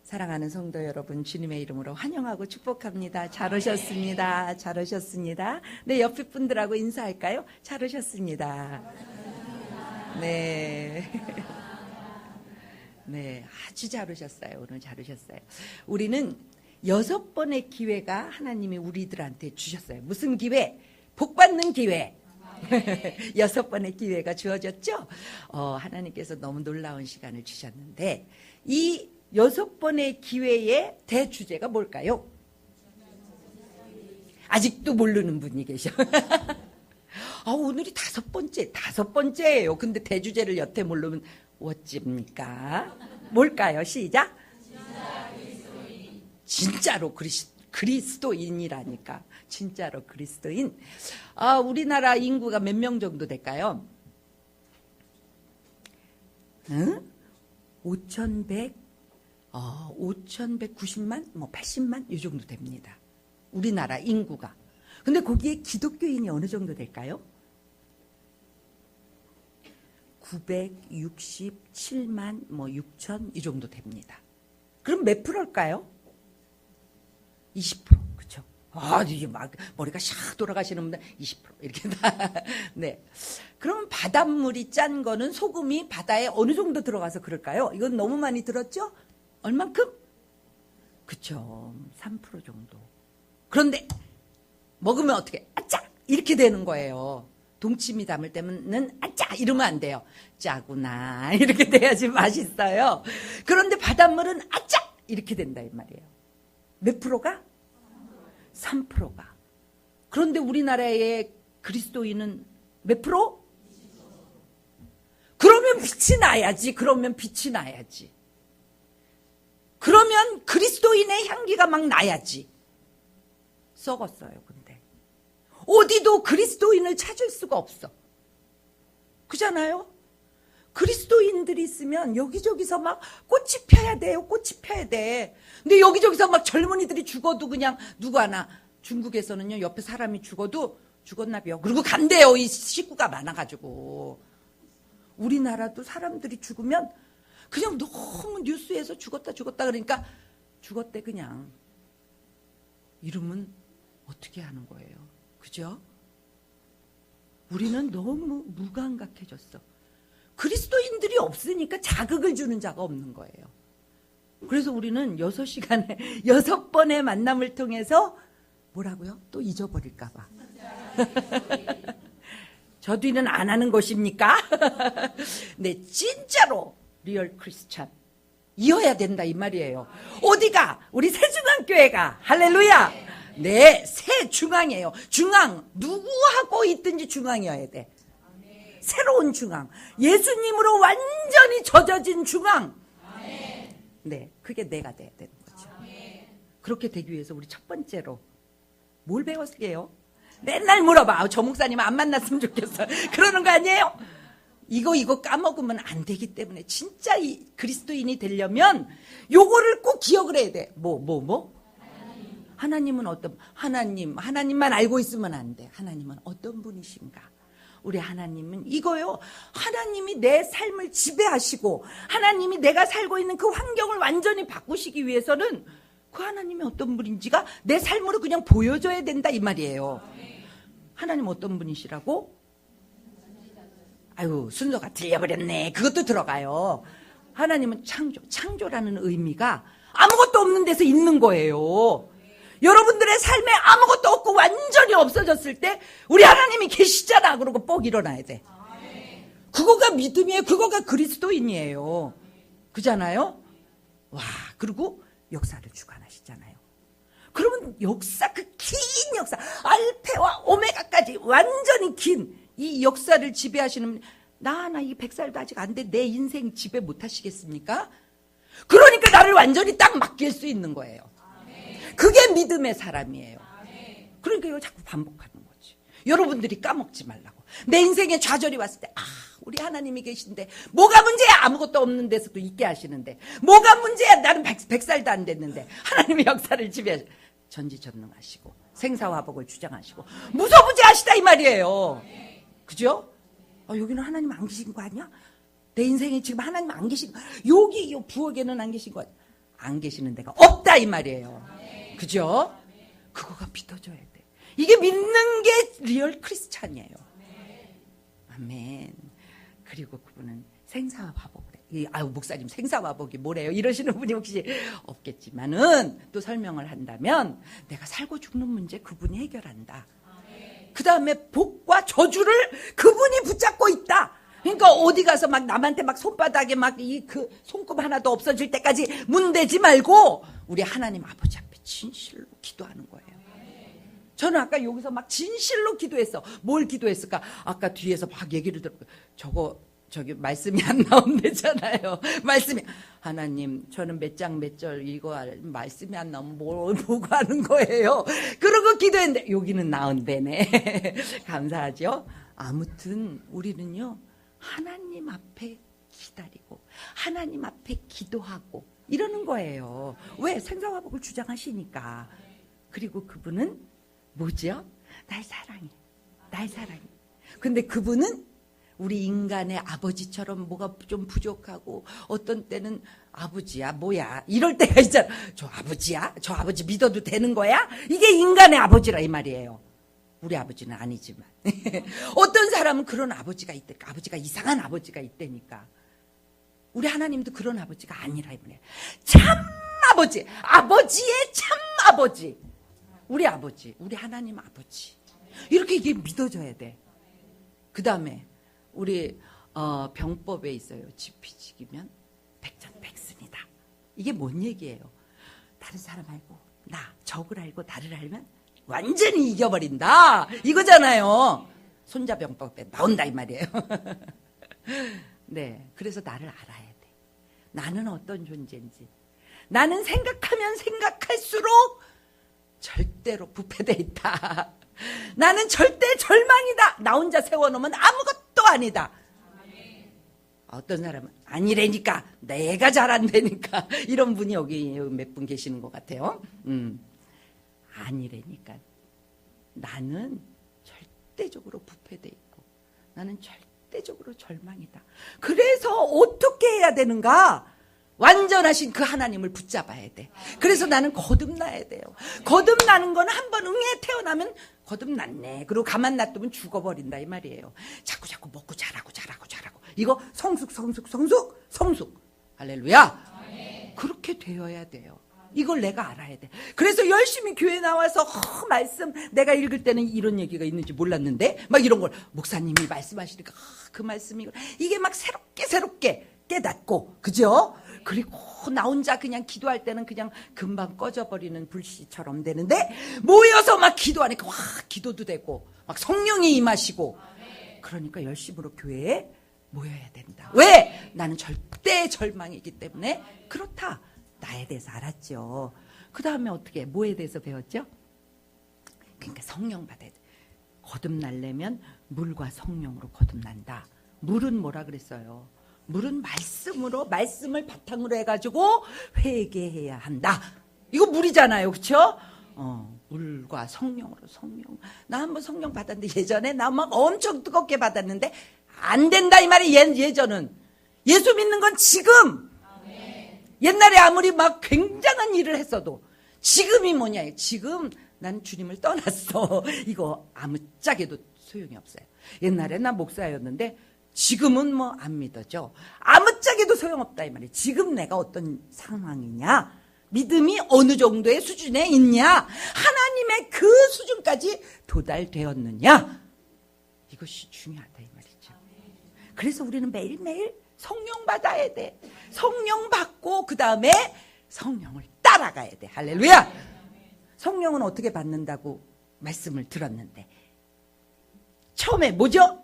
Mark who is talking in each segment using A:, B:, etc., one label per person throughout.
A: 사랑하는 성도 여러분, 주님의 이름으로 환영하고 축복합니다. 잘 오셨습니다. 잘 오셨습니다. 네, 옆에 분들하고 인사할까요? 잘 오셨습니다. 네. 네, 아주 잘 오셨어요. 오늘 잘 오셨어요. 우리는 6번의 기회가 하나님이 우리들한테 주셨어요. 무슨 기회? 복 받는 기회. 6번의 기회가 주어졌죠? 하나님께서 너무 놀라운 시간을 주셨는데, 이 6번의 기회의 대주제가 뭘까요? 아직도 모르는 분이 계셔. 오늘이 5번째예요. 근데 대주제를 여태 모르면 어찌입니까? 뭘까요? 시작. 진짜로 그리스도인이라니까. 진짜로 그리스도인. 우리나라 인구가 몇 명 정도 될까요? 5,190만? 80만? 이 정도 됩니다. 우리나라 인구가. 근데 거기에 기독교인이 어느 정도 될까요? 967만 6천 이 정도 됩니다. 그럼 몇 프로일까요? 20%. 그렇죠? 이게 막 머리가 샥 돌아가시는 분들 20% 이렇게 다. 네. 그러면 바닷물이 짠 거는 소금이 바다에 어느 정도 들어가서 그럴까요? 이건 너무 많이 들었죠? 얼만큼? 그렇죠. 3% 정도. 그런데 먹으면 어떻게? 아짜! 이렇게 되는 거예요. 동치미 담을 때는 아짜! 이러면 안 돼요. 짜구나. 이렇게 돼야지 맛있어요. 그런데 바닷물은 아짜! 이렇게 된다 이 말이에요. 몇 프로가? 3%가. 그런데 우리나라의 그리스도인은 몇 프로? 그러면 빛이 나야지. 그러면 그리스도인의 향기가 막 나야지. 썩었어요. 근데 어디도 그리스도인을 찾을 수가 없어. 그잖아요. 그리스도인들이 있으면 여기저기서 막 꽃이 펴야 돼요. 꽃이 펴야 돼. 근데 여기저기서 막 젊은이들이 죽어도 그냥 누구 하나. 중국에서는요, 옆에 사람이 죽어도 죽었나봐요. 그리고 간대요. 이 식구가 많아가지고. 우리나라도 사람들이 죽으면 그냥 너무 뉴스에서 죽었다 그러니까 죽었대 그냥. 이러면 어떻게 하는 거예요? 그죠? 우리는 너무 무감각해졌어. 그리스도인들이 없으니까 자극을 주는 자가 없는 거예요. 그래서 우리는 6시간에 6번의 만남을 통해서 뭐라고요? 또 잊어버릴까 봐. 저 뒤는 안 하는 것입니까? 네, 진짜로 리얼 크리스찬 이어야 된다 이 말이에요. 어디가? 우리 새중앙교회가. 할렐루야. 네, 새중앙이에요. 중앙 누구하고 있든지 중앙이어야 돼. 새로운 중앙. 예수님으로 완전히 젖어진 중앙. 네, 그게 내가 돼야 되는 거죠. 그렇게 되기 위해서 우리 첫 번째로 뭘 배웠게요? 맨날 물어봐. 저 목사님 안 만났으면 좋겠어. 그러는 거 아니에요? 이거 까먹으면 안 되기 때문에 진짜 이 그리스도인이 되려면 요거를 꼭 기억을 해야 돼. 하나님은 어떤 하나님만 알고 있으면 안 돼. 하나님은 어떤 분이신가? 우리 하나님은 이거요. 하나님이 내 삶을 지배하시고 하나님이 내가 살고 있는 그 환경을 완전히 바꾸시기 위해서는 그 하나님이 어떤 분인지가 내 삶으로 그냥 보여줘야 된다 이 말이에요. 하나님 어떤 분이시라고? 아유, 순서가 틀려버렸네. 그것도 들어가요. 하나님은 창조라는 의미가 아무것도 없는 데서 있는 거예요. 여러분들의 삶에 아무것도 없고 완전히 없어졌을 때 우리 하나님이 계시잖아. 그러고 뻑 일어나야 돼. 그거가 믿음이에요. 그거가 그리스도인이에요. 그잖아요. 와, 그리고 역사를 주관하시잖아요. 그러면 역사, 그 긴 역사, 알페와 오메가까지 완전히 긴 이 역사를 지배하시는 나 이 100살도 아직 안 돼. 내 인생 지배 못 하시겠습니까? 그러니까 나를 완전히 딱 맡길 수 있는 거예요. 그게 믿음의 사람이에요. 그러니까 이걸 자꾸 반복하는 거지. 여러분들이 까먹지 말라고. 내 인생에 좌절이 왔을 때 우리 하나님이 계신데 뭐가 문제야? 아무것도 없는 데서도 있게 하시는데 뭐가 문제야? 나는 100살도 안 됐는데 하나님의 역사를 지배하시고 전지전능하시고 생사화복을 주장하시고 무소부지하시다 이 말이에요. 그죠? 여기는 하나님 안 계신 거 아니야? 내 인생에 지금 하나님 안 계신 거 여기 이 부엌에는 안 계신 거 아니야? 안 계시는 데가 없다 이 말이에요. 그죠? 그거가 믿어져야 돼. 이게 믿는 게 리얼 크리스찬이에요. 아멘. 그리고 그분은 생사와 화복을 해. 아유 목사님 생사와 화복이 뭐래요? 이러시는 분이 혹시 없겠지만은 또 설명을 한다면 내가 살고 죽는 문제 그분이 해결한다. 그 다음에 복과 저주를 그분이 붙잡고 있다. 그러니까 어디 가서 막 남한테 막 손바닥에 막 그 손금 하나도 없어질 때까지 문대지 말고 우리 하나님 아버지 앞에 진실로 기도하는 거예요. 저는 아까 여기서 막 진실로 기도했어. 뭘 기도했을까? 아까 뒤에서 막 얘기를 들었고 저기 말씀이 안 나온대잖아요. 말씀이 하나님 저는 몇 장 몇 절 이거 말씀이 안 나오면 뭘 보고 하는 거예요. 그러고 기도했는데 여기는 나온대네. 감사하죠. 아무튼 우리는요 하나님 앞에 기다리고 하나님 앞에 기도하고 이러는 거예요. 왜? 생사화복을 주장하시니까. 그리고 그분은 뭐죠? 날 사랑해. 날 사랑해. 근데 그분은 우리 인간의 아버지처럼 뭐가 좀 부족하고 어떤 때는 아버지야 뭐야 이럴 때가 있잖아. 저 아버지야? 저 아버지 믿어도 되는 거야? 이게 인간의 아버지라 이 말이에요. 우리 아버지는 아니지만 어떤 사람은 그런 아버지가 있다니까. 아버지가 이상한 아버지가 있다니까. 우리 하나님도 그런 아버지가 아니라 이 말이에요. 참 아버지, 아버지의 참 아버지. 우리 아버지, 우리 하나님 아버지. 이렇게 이게 믿어져야 돼. 그 다음에 우리 병법에 있어요. 지피지기면 백전백승이다. 이게 뭔 얘기예요? 다른 사람 알고 나 적을 알고 나를 알면 완전히 이겨버린다 이거잖아요. 손자병법에 나온다 이 말이에요. 네, 그래서 나를 알아야 돼. 나는 어떤 존재인지. 나는 생각하면 생각할수록 절대로 부패돼 있다. 나는 절대 절망이다. 나 혼자 세워놓으면 아무것도 아니다. 어떤 사람은 아니라니까 내가 잘 안 되니까 이런 분이 여기 몇 분 계시는 것 같아요. 아니라니까 나는 절대적으로 부패돼 있고 나는 절대적으로 절망이다. 그래서 어떻게 해야 되는가? 완전하신 그 하나님을 붙잡아야 돼. 그래서 나는 거듭나야 돼요. 거듭나는 건 한 번 응에 태어나면 거듭났네. 그리고 가만 놔두면 죽어버린다 이 말이에요. 자꾸 먹고 자라고 이거 성숙 할렐루야. 그렇게 되어야 돼요. 이걸 내가 알아야 돼. 그래서 열심히 교회 나와서 말씀 내가 읽을 때는 이런 얘기가 있는지 몰랐는데 막 이런 걸 목사님이 말씀하시니까 그 말씀이 이게 막 새롭게 깨닫고 그죠? 그리고 나 혼자 그냥 기도할 때는 그냥 금방 꺼져버리는 불씨처럼 되는데 모여서 막 기도하니까 와 기도도 되고 막 성령이 임하시고 그러니까 열심으로 교회에 모여야 된다. 왜? 나는 절대 절망이기 때문에 그렇다. 나에 대해서 알았죠. 그 다음에 어떻게 뭐에 대해서 배웠죠? 그러니까 성령 받아야 돼. 거듭나려면 물과 성령으로 거듭난다. 물은 뭐라 그랬어요? 물은 말씀으로 말씀을 바탕으로 해가지고 회개해야 한다. 이거 물이잖아요, 그렇죠? 물과 성령으로 성령. 나 한번 성령 받았는데 예전에 나 막 엄청 뜨겁게 받았는데 안 된다 이 말이 예전은. 예수 믿는 건 지금. 옛날에 아무리 막 굉장한 일을 했어도 지금이 뭐냐? 지금 난 주님을 떠났어. 이거 아무짝에도 소용이 없어요. 옛날에 나 목사였는데 지금은 뭐 안 믿어져. 아무짝에도 소용없다 이 말이에요. 지금 내가 어떤 상황이냐? 믿음이 어느 정도의 수준에 있냐? 하나님의 그 수준까지 도달되었느냐? 이것이 중요하다 이 말이죠. 그래서 우리는 매일매일 성령 받아야 돼. 성령 받고 그 다음에 성령을 따라가야 돼. 할렐루야. 성령은 어떻게 받는다고 말씀을 들었는데 처음에 뭐죠?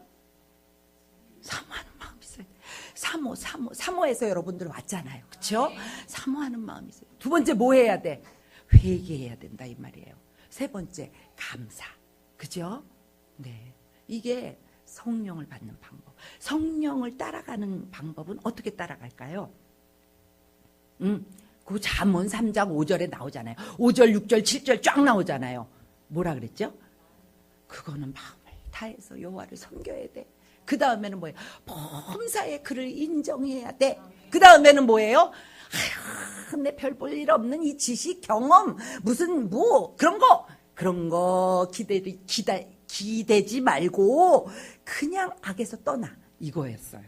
A: 사모하는 마음이 있어야 돼. 사모해서 여러분들 왔잖아요. 그렇죠? 사모하는 마음이 있어요. 두 번째 뭐 해야 돼? 회개해야 된다 이 말이에요. 세 번째 감사. 그죠? 네. 이게 성령을 받는 방법. 성령을 따라가는 방법은 어떻게 따라갈까요? 그 잠언 3장 5절에 나오잖아요. 5절, 6절, 7절 쫙 나오잖아요. 뭐라 그랬죠? 그거는 마음을 다해서 여호와를 섬겨야 돼. 그 다음에는 뭐예요? 범사에 그를 인정해야 돼. 그 다음에는 뭐예요? 아휴, 내 별 볼 일 없는 이 지식, 경험, 무슨 뭐 그런 거 기대지 말고 그냥 악에서 떠나, 이거였어요.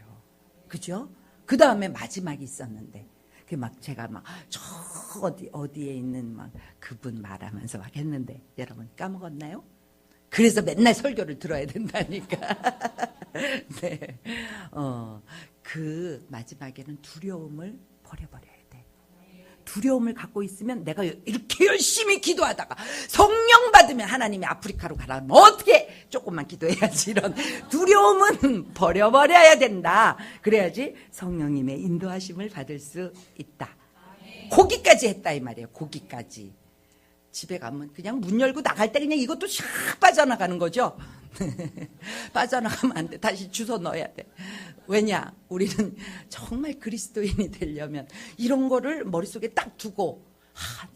A: 그죠? 그 다음에 마지막이 있었는데, 그 막 제가 막 저 어디에 있는 막 그분 말하면서 막 했는데 여러분 까먹었나요? 그래서 맨날 설교를 들어야 된다니까. 네. 그 마지막에는 두려움을 버려버려야 돼. 두려움을 갖고 있으면 내가 이렇게 열심히 기도하다가 성령 받으면 하나님이 아프리카로 가라면 어떻게 조금만 기도해야지, 이런 두려움은 버려버려야 된다. 그래야지 성령님의 인도하심을 받을 수 있다. 거기까지 했다 이 말이에요. 거기까지. 집에 가면 그냥 문 열고 나갈 때 그냥 이것도 샥 빠져나가는 거죠. 빠져나가면 안 돼. 다시 주워 넣어야 돼. 왜냐? 우리는 정말 그리스도인이 되려면 이런 거를 머릿속에 딱 두고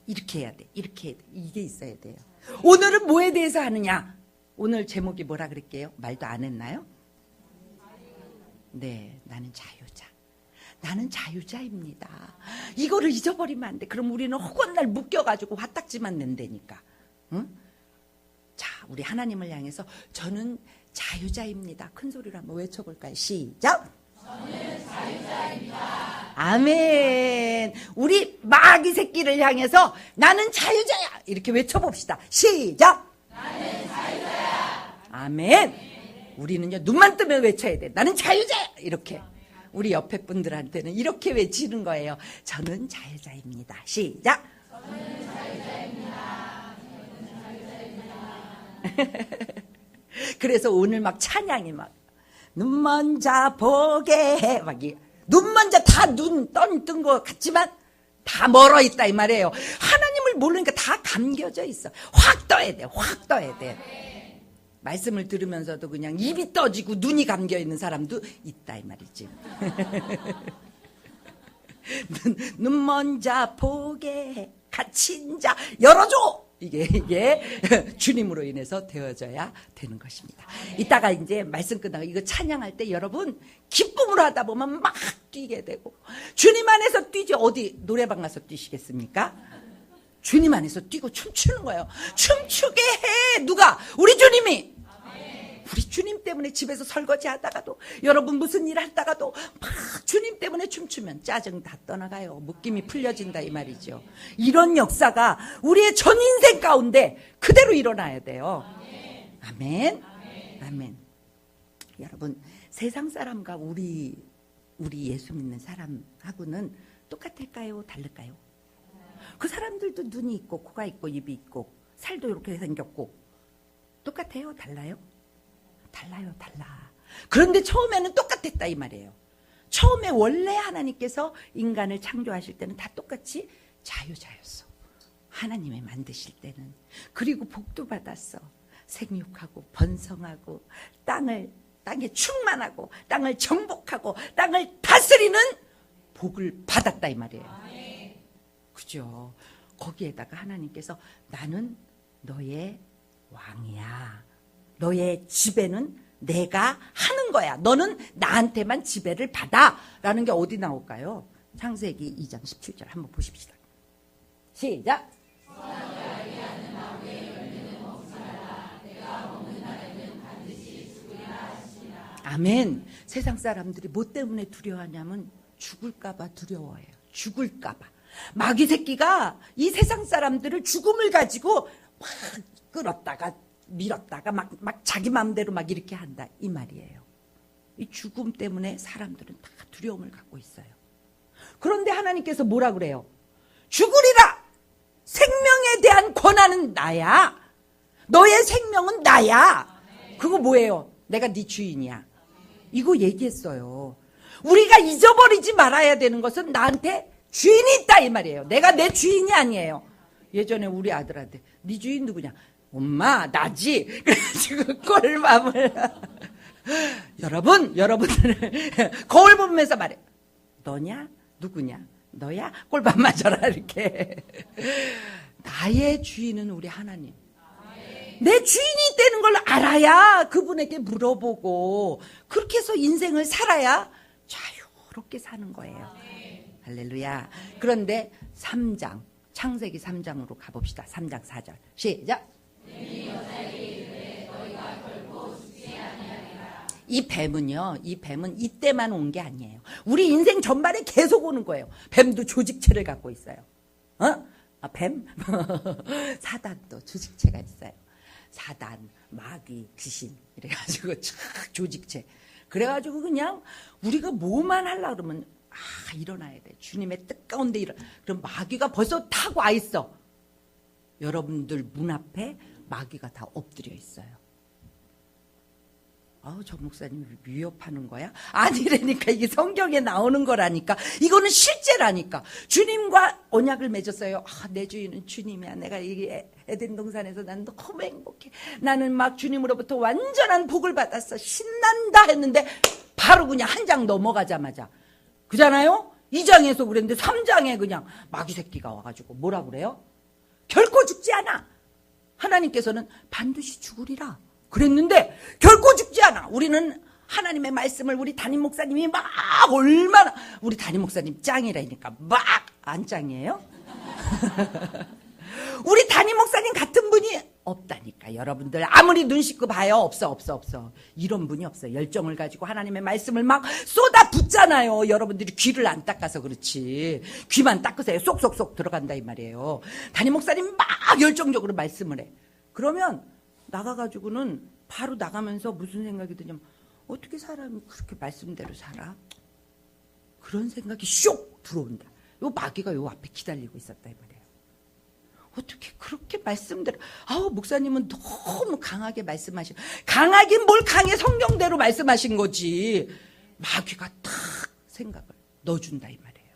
A: 이렇게 해야 돼. 이렇게 해야 돼. 이게 있어야 돼요. 오늘은 뭐에 대해서 하느냐? 오늘 제목이 뭐라 그럴게요? 말도 안 했나요? 네, 나는 자유자. 나는 자유자입니다. 이거를 잊어버리면 안 돼. 그럼 우리는 허건날 묶여가지고 화딱지만 낸다니까. 응? 자, 우리 하나님을 향해서 저는 자유자입니다. 큰 소리로 한번 외쳐볼까요? 시작! 저는 자유자입니다. 아멘. 우리 마귀 새끼를 향해서 나는 자유자야, 이렇게 외쳐봅시다. 시작! 나는 자유자야. 아멘. 우리는요, 눈만 뜨면 외쳐야 돼. 나는 자유자야, 이렇게. 우리 옆에 분들한테는 이렇게 외치는 거예요. 저는 자유자입니다. 시작! 저는 자유자입니다. 저는 자유자입니다. 그래서 오늘 막 찬양이 막 눈 먼저 보게 해, 막 눈 먼저 다 눈 뜬 것 같지만 다 멀어 있다 이 말이에요. 하나님을 모르니까 다 감겨져 있어. 확 떠야 돼. 확 떠야 돼. 말씀을 들으면서도 그냥 입이 떠지고 눈이 감겨 있는 사람도 있다 이 말이지. 눈 먼저 보게 해, 갇힌 자 열어줘. 이게 주님으로 인해서 되어져야 되는 것입니다. 이따가 이제 말씀 끝나고 이거 찬양할 때 여러분 기쁨으로 하다 보면 막 뛰게 되고, 주님 안에서 뛰지 어디 노래방 가서 뛰시겠습니까? 주님 안에서 뛰고 춤추는 거예요. 춤추게 해. 누가? 우리 주님이. 우리 주님 때문에 집에서 설거지 하다가도, 여러분 무슨 일 하다가도 막 주님 때문에 춤추면 짜증 다 떠나가요. 묶임이 풀려진다 이 말이죠. 이런 역사가 우리의 전 인생 가운데 그대로 일어나야 돼요. 아멘. 아멘. 여러분, 세상 사람과 우리 예수 믿는 사람하고는 똑같을까요? 다를까요? 그 사람들도 눈이 있고 코가 있고 입이 있고 살도 이렇게 생겼고 똑같아요? 달라요? 달라요, 달라. 그런데 처음에는 똑같았다 이 말이에요. 처음에 원래 하나님께서 인간을 창조하실 때는 다 똑같이 자유자였어. 하나님이 만드실 때는. 그리고 복도 받았어. 생육하고 번성하고 땅에 충만하고 땅을 정복하고 땅을 다스리는 복을 받았다 이 말이에요. 그죠? 거기에다가 하나님께서 나는 너의 왕이야. 너의 지배는 내가 하는 거야. 너는 나한테만 지배를 받아. 라는 게 어디 나올까요? 창세기 2장 17절 한번 보십시다. 시작. 아멘. 세상 사람들이 뭐 때문에 두려워하냐면 죽을까봐 두려워해요. 죽을까봐. 마귀 새끼가 이 세상 사람들을 죽음을 가지고 막 끌었다가 밀었다가 막 자기 마음대로 막 이렇게 한다 이 말이에요. 이 죽음 때문에 사람들은 다 두려움을 갖고 있어요. 그런데 하나님께서 뭐라 그래요? 죽으리라. 생명에 대한 권한은 나야. 너의 생명은 나야. 그거 뭐예요? 내가 네 주인이야. 이거 얘기했어요. 우리가 잊어버리지 말아야 되는 것은 나한테 주인이 있다 이 말이에요. 내가 내 주인이 아니에요. 예전에 우리 아들한테 네 주인 누구냐? 엄마 나지. 그래가지고 꼴맘을 여러분들 거울 보면서 말해. 너냐? 누구냐? 너야? 꼴밤 맞아라 이렇게. 나의 주인은 우리 하나님. 내 주인이 되는 걸 알아야 그분에게 물어보고 그렇게 해서 인생을 살아야 자유롭게 사는 거예요. 할렐루야. 그런데 3장, 창세기 3장으로 가봅시다. 3장 4절. 시작. 이 뱀은요, 이 뱀은 이때만 온 게 아니에요. 우리 인생 전반에 계속 오는 거예요. 뱀도 조직체를 갖고 있어요. 뱀? 사단도 조직체가 있어요. 사단, 마귀, 귀신 이래가지고 촥 조직체. 그래가지고 그냥 우리가 뭐만 하려고 그러면 일어나야 돼. 주님의 뜻 가운데 그럼 마귀가 벌써 타고 와 있어. 여러분들 문 앞에 마귀가 다 엎드려 있어요. 저 목사님이 위협하는 거야? 아니라니까. 이게 성경에 나오는 거라니까. 이거는 실제라니까. 주님과 언약을 맺었어요. 내 주인은 주님이야. 내가 이 에덴 동산에서 난 너무 행복해. 나는 막 주님으로부터 완전한 복을 받았어. 신난다 했는데 바로 그냥 한 장 넘어가자마자 그잖아요? 2장에서 그랬는데 3장에 그냥 마귀 새끼가 와가지고 뭐라 그래요? 결코 죽지 않아. 하나님께서는 반드시 죽으리라 그랬는데 결코 죽지 않아. 우리는 하나님의 말씀을 우리 담임 목사님이 막 얼마나, 우리 담임 목사님 짱이라니까 막 안 짱이에요? 우리 담임 목사님 같은 분이 없다니까. 여러분들 아무리 눈 씻고 봐요. 없어. 이런 분이 없어요. 열정을 가지고 하나님의 말씀을 막 쏟아붓잖아요. 여러분들이 귀를 안 닦아서 그렇지. 귀만 닦으세요. 쏙쏙쏙 들어간다 이 말이에요. 담임 목사님 막 열정적으로 말씀을 해. 그러면 나가가지고는 바로 나가면서 무슨 생각이 드냐면 어떻게 사람이 그렇게 말씀대로 살아? 그런 생각이 쇽 들어온다. 요 마귀가 요 앞에 기다리고 있었다 이 말이에요. 어떻게 그렇게 말씀대로. 목사님은 너무 강하게 말씀하시고. 강하긴 뭘 강해. 성경대로 말씀하신 거지. 마귀가 탁 생각을 넣어준다 이 말이에요.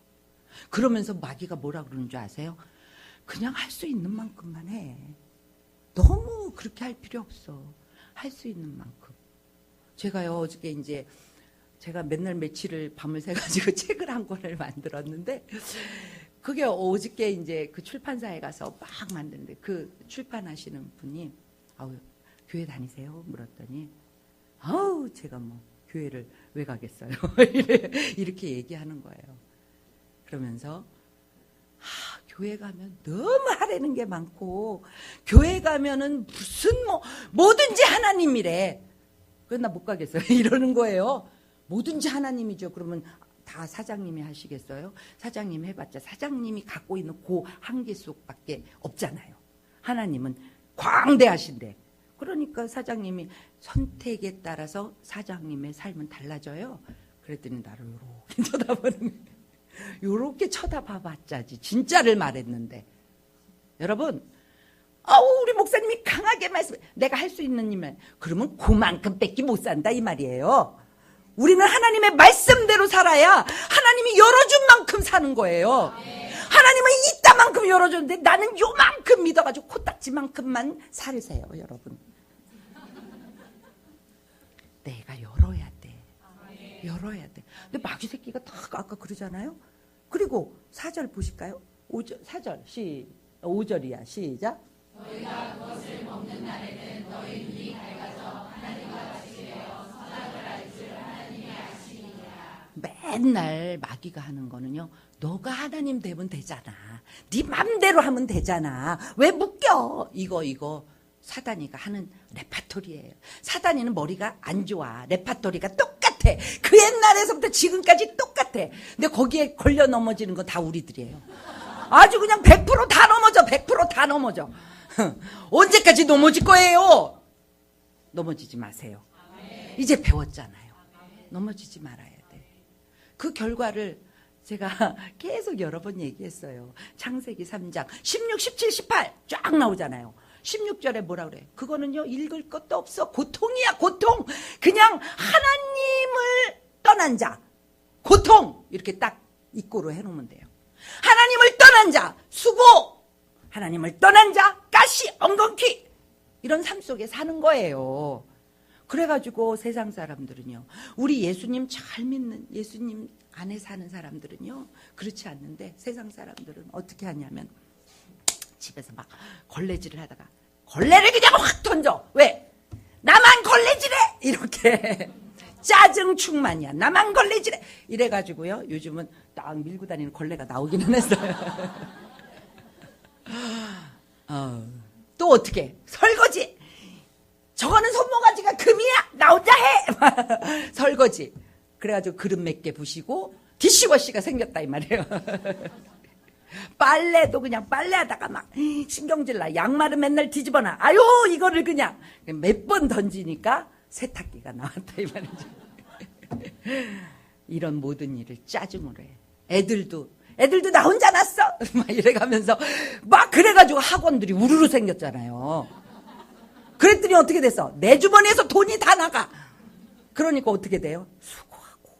A: 그러면서 마귀가 뭐라 그러는 줄 아세요? 그냥 할 수 있는 만큼만 해. 너무 그렇게 할 필요 없어. 할 수 있는 만큼. 제가요 어저께 이제 제가 맨날 며칠을 밤을 새가지고 책을 한 권을 만들었는데 그게 어저께 이제 그 출판사에 가서 막 만드는데 그 출판하시는 분이 교회 다니세요? 물었더니 제가 뭐 교회를 왜 가겠어요? 이렇게 얘기하는 거예요. 그러면서 교회 가면 너무 하라는 게 많고 교회 가면은 무슨 뭐든지 하나님이래. 그래서 나 못 가겠어요. 이러는 거예요. 뭐든지 하나님이죠. 그러면 다 사장님이 하시겠어요? 사장님 해봤자 사장님이 갖고 있는 그 한계 속밖에 없잖아요. 하나님은 광대하신데. 그러니까 사장님이 선택에 따라서 사장님의 삶은 달라져요. 그랬더니 나를 요렇게 쳐다보는 거예요. 요렇게 쳐다봐봤자지 진짜를 말했는데. 여러분 우리 목사님이 강하게 말씀해. 내가 할 수 있는 일만 그러면 그만큼밖에 못 산다 이 말이에요. 우리는 하나님의 말씀대로 살아야 하나님이 열어준 만큼 사는 거예요. 하나님은 이따만큼 열어줬는데 나는 요만큼 믿어가지고 코딱지만큼만 살으세요. 여러분 내가 열어야 돼. 열어야 돼. 근데 마귀 새끼가 다 아까 그러잖아요. 그리고 4절 보실까요? 5절, 4절 5절이야. 시작. 너희가 그것을 먹는 날에는 너희 눈이 밝아져 하나님과 같이 되어 선악을 알 줄 하나님이 아시리라. 맨날 마귀가 하는 거는요. 너가 하나님 되면 되잖아. 네 맘대로 하면 되잖아. 왜 묶여? 이거 사단이가 하는 레파토리예요. 사단이는 머리가 안 좋아. 레파토리가 똑같아. 그 옛날에서부터 지금까지 똑같아. 근데 거기에 걸려 넘어지는 건 다 우리들이에요. 아주 그냥 100%다 넘어져. 100%다 넘어져. 언제까지 넘어질 거예요? 넘어지지 마세요. 이제 배웠잖아요. 넘어지지 말아야 돼. 그 결과를 제가 계속 여러 번 얘기했어요. 창세기 3장 16, 17, 18 쫙 나오잖아요. 16절에 뭐라 그래? 그거는요 읽을 것도 없어. 고통이야 고통. 그냥 하나님을 떠난 자 고통 이렇게 딱 입고로 해놓으면 돼요. 하나님을 떠난 자 수고. 하나님을 떠난 자 가시 엉겅퀴. 이런 삶 속에 사는 거예요. 그래가지고 세상 사람들은요 우리 예수님 잘 믿는 예수님 안에 사는 사람들은요 그렇지 않는데 세상 사람들은 어떻게 하냐면 집에서 막 걸레질을 하다가 걸레를 그냥 확 던져. 왜? 나만 걸레질해! 이렇게 짜증 충만이야. 나만 걸리지래. 이래가지고요. 요즘은 딱 밀고 다니는 걸레가 나오기는 했어요. 또 어떻게? 설거지. 저거는 손모가지가 금이야. 나 혼자 해. 설거지. 그래가지고 그릇 몇 개 부시고 디시워시가 생겼다 이 말이에요. 빨래도 그냥 빨래하다가 막 신경질 나. 양말은 맨날 뒤집어놔. 아유 이거를 그냥 몇 번 던지니까 세탁기가 나왔다 이 말이죠. 이런 모든 일을 짜증으로 해. 애들도 나 혼자 났어. 막 이래가면서 막 그래가지고 학원들이 우르르 생겼잖아요. 그랬더니 어떻게 됐어? 내 주머니에서 돈이 다 나가. 그러니까 어떻게 돼요? 수고하고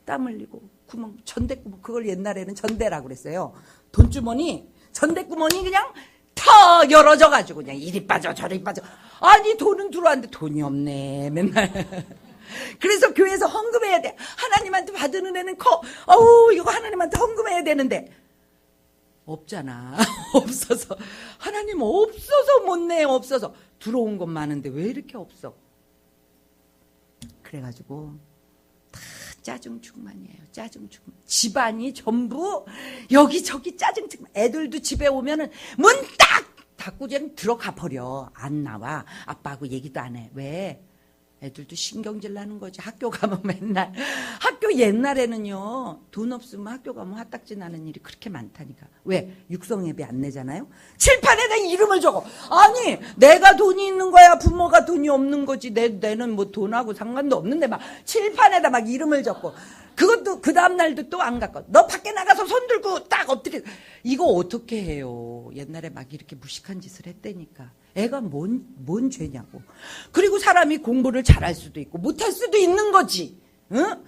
A: 땀 흘리고 구멍 전대구멍, 그걸 옛날에는 전대라고 그랬어요. 돈주머니 전대구멍이 그냥 턱 열어져가지고 그냥 이리 빠져 저리 빠져. 아니 돈은 들어왔는데 돈이 없네 맨날. 그래서 교회에서 헌금해야 돼. 하나님한테 받은 은혜는 커. 어우 이거 하나님한테 헌금해야 되는데 없잖아. 없어서. 하나님 없어서 못 내요. 없어서. 들어온 건 많은데 왜 이렇게 없어? 그래가지고 다 짜증 충만이에요. 짜증 충만. 집안이 전부 여기저기 짜증 충만. 애들도 집에 오면은 문 딱 닫고 그냥 들어가 버려. 안 나와. 아빠하고 얘기도 안 해. 왜? 애들도 신경질 나는 거지. 학교 가면 맨날. 학교 옛날에는요. 돈 없으면 학교 가면 화딱지 나는 일이 그렇게 많다니까. 왜? 육성예배 안 내잖아요. 칠판에다 이름을 적어. 아니 내가 돈이 있는 거야. 부모가 돈이 없는 거지. 내는 뭐 돈하고 상관도 없는데 막 칠판에다 막 이름을 적고. 그것도 그 다음날도 또 안 갖고. 너 밖에 나가서 손 들고 딱 엎드려. 이거 어떻게 해요. 옛날에 막 이렇게 무식한 짓을 했다니까. 애가 뭔 죄냐고. 그리고 사람이 공부를 잘할 수도 있고 못할 수도 있는 거지. 응?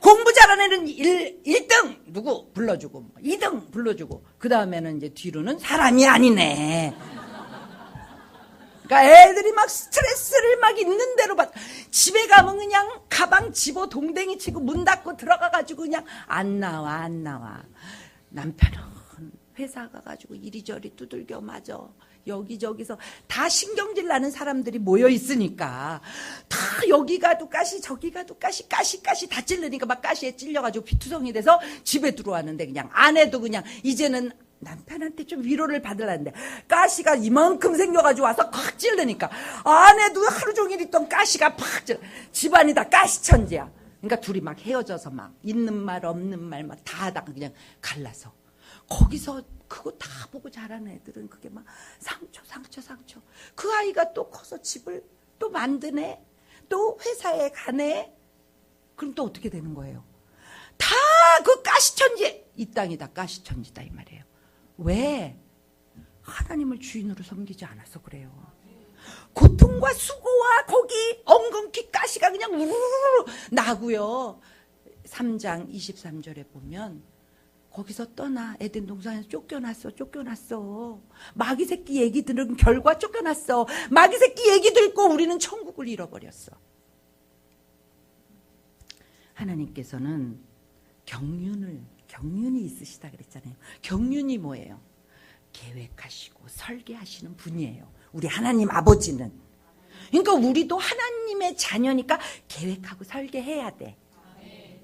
A: 공부 잘하는 애는 1등 누구 불러주고 2등 불러주고 그 다음에는 이제 뒤로는 사람이 아니네. 그러니까 애들이 막 스트레스를 막 있는 대로 받. 집에 가면 그냥 가방 집어 동댕이 치고 문 닫고 들어가가지고 그냥 안 나와. 남편은 회사 가가지고 이리저리 두들겨 맞아. 여기저기서 다 신경질 나는 사람들이 모여 있으니까 다 여기 가도 가시 저기 가도 가시 다 찔르니까 막 가시에 찔려가지고 피투성이 돼서 집에 들어왔는데 그냥 아내도 그냥 이제는 남편한테 좀 위로를 받으려는데 가시가 이만큼 생겨가지고 와서 콱 찔르니까 아내도 하루 종일 있던 가시가 팍 찔러. 집안이 다 가시천지야. 그러니까 둘이 막 헤어져서 막 있는 말 없는 말 막 다 하다가 그냥 갈라서 거기서 그거 다 보고 자란 애들은 그게 막 상처. 그 아이가 또 커서 집을 또 만드네. 또 회사에 가네. 그럼 또 어떻게 되는 거예요? 다 그 가시천지. 이 땅이 다 가시천지다 이 말이에요. 왜? 하나님을 주인으로 섬기지 않아서 그래요. 고통과 수고와 거기 엉겅퀴 가시가 그냥 우르르 나고요. 3장 23절에 보면 거기서 떠나. 에덴 동산에서 쫓겨났어. 마귀 새끼 얘기 들은 결과 쫓겨났어. 마귀 새끼 얘기 듣고 우리는 천국을 잃어버렸어. 하나님께서는 경륜이 있으시다 그랬잖아요. 경륜이 뭐예요? 계획하시고 설계하시는 분이에요. 우리 하나님 아버지는. 그러니까 우리도 하나님의 자녀니까 계획하고 설계해야 돼.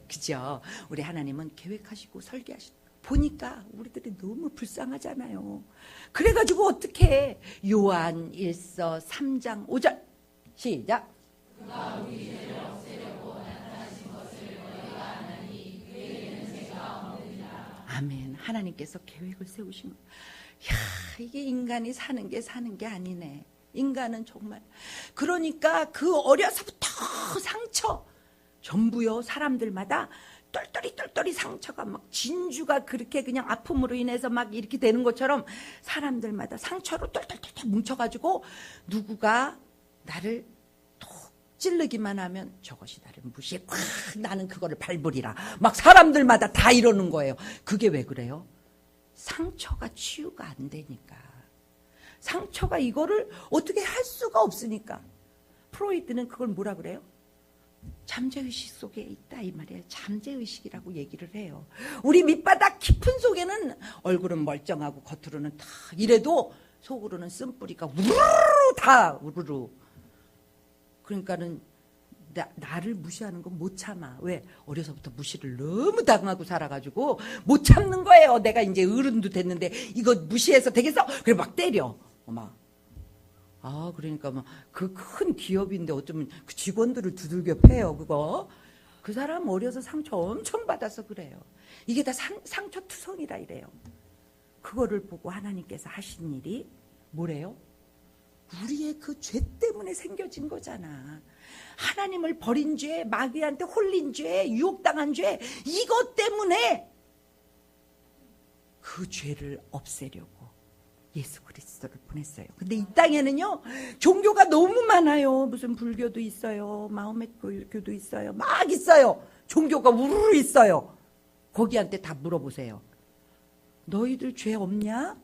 A: 그죠? 우리 하나님은 계획하시고 설계하시는. 보니까 우리들이 너무 불쌍하잖아요. 그래가지고 어떻게 해? 요한 1서 3장 5절 시작. 아멘. 하나님께서 계획을 세우신 거예요. 야, 이게 인간이 사는 게 아니네. 인간은 정말. 그러니까 그 어려서부터 상처 전부요. 사람들마다 똘똘이 상처가 막 진주가 그렇게 그냥 아픔으로 인해서 막 이렇게 되는 것처럼 사람들마다 상처로 똘똘 뭉쳐가지고 누구가 나를 톡 찌르기만 하면 저것이 나를 무시해. 나는 그거를 밟으리라. 막 사람들마다 다 이러는 거예요. 그게 왜 그래요? 상처가 치유가 안 되니까. 상처가 이거를 어떻게 할 수가 없으니까. 프로이트는 그걸 뭐라 그래요? 잠재의식 속에 있다 이 말이에요. 잠재의식이라고 얘기를 해요. 우리 밑바닥 깊은 속에는 얼굴은 멀쩡하고 겉으로는 다 이래도 속으로는 쓴뿌리가 우르르 다 우르르. 그러니까는 나를 무시하는 건 못 참아. 왜? 어려서부터 무시를 너무 당하고 살아가지고 못 참는 거예요. 내가 이제 어른도 됐는데 이거 무시해서 되겠어? 그래 막 때려. 막. 그러니까 막 그 큰 기업인데 어쩌면 그 직원들을 두들겨 패요. 그거. 그 사람 어려서 상처 엄청 받아서 그래요. 이게 다 상처 투성이라 이래요. 그거를 보고 하나님께서 하신 일이 뭐래요? 우리의 그 죄 때문에 생겨진 거잖아. 하나님을 버린 죄, 마귀한테 홀린 죄, 유혹당한 죄, 이것 때문에 그 죄를 없애려고 예수 그리스도를 보냈어요. 근데 이 땅에는요, 종교가 너무 많아요. 무슨 불교도 있어요. 마호메 교도 있어요. 막 있어요. 종교가 우르르 있어요. 거기한테 다 물어보세요. 너희들 죄 없냐?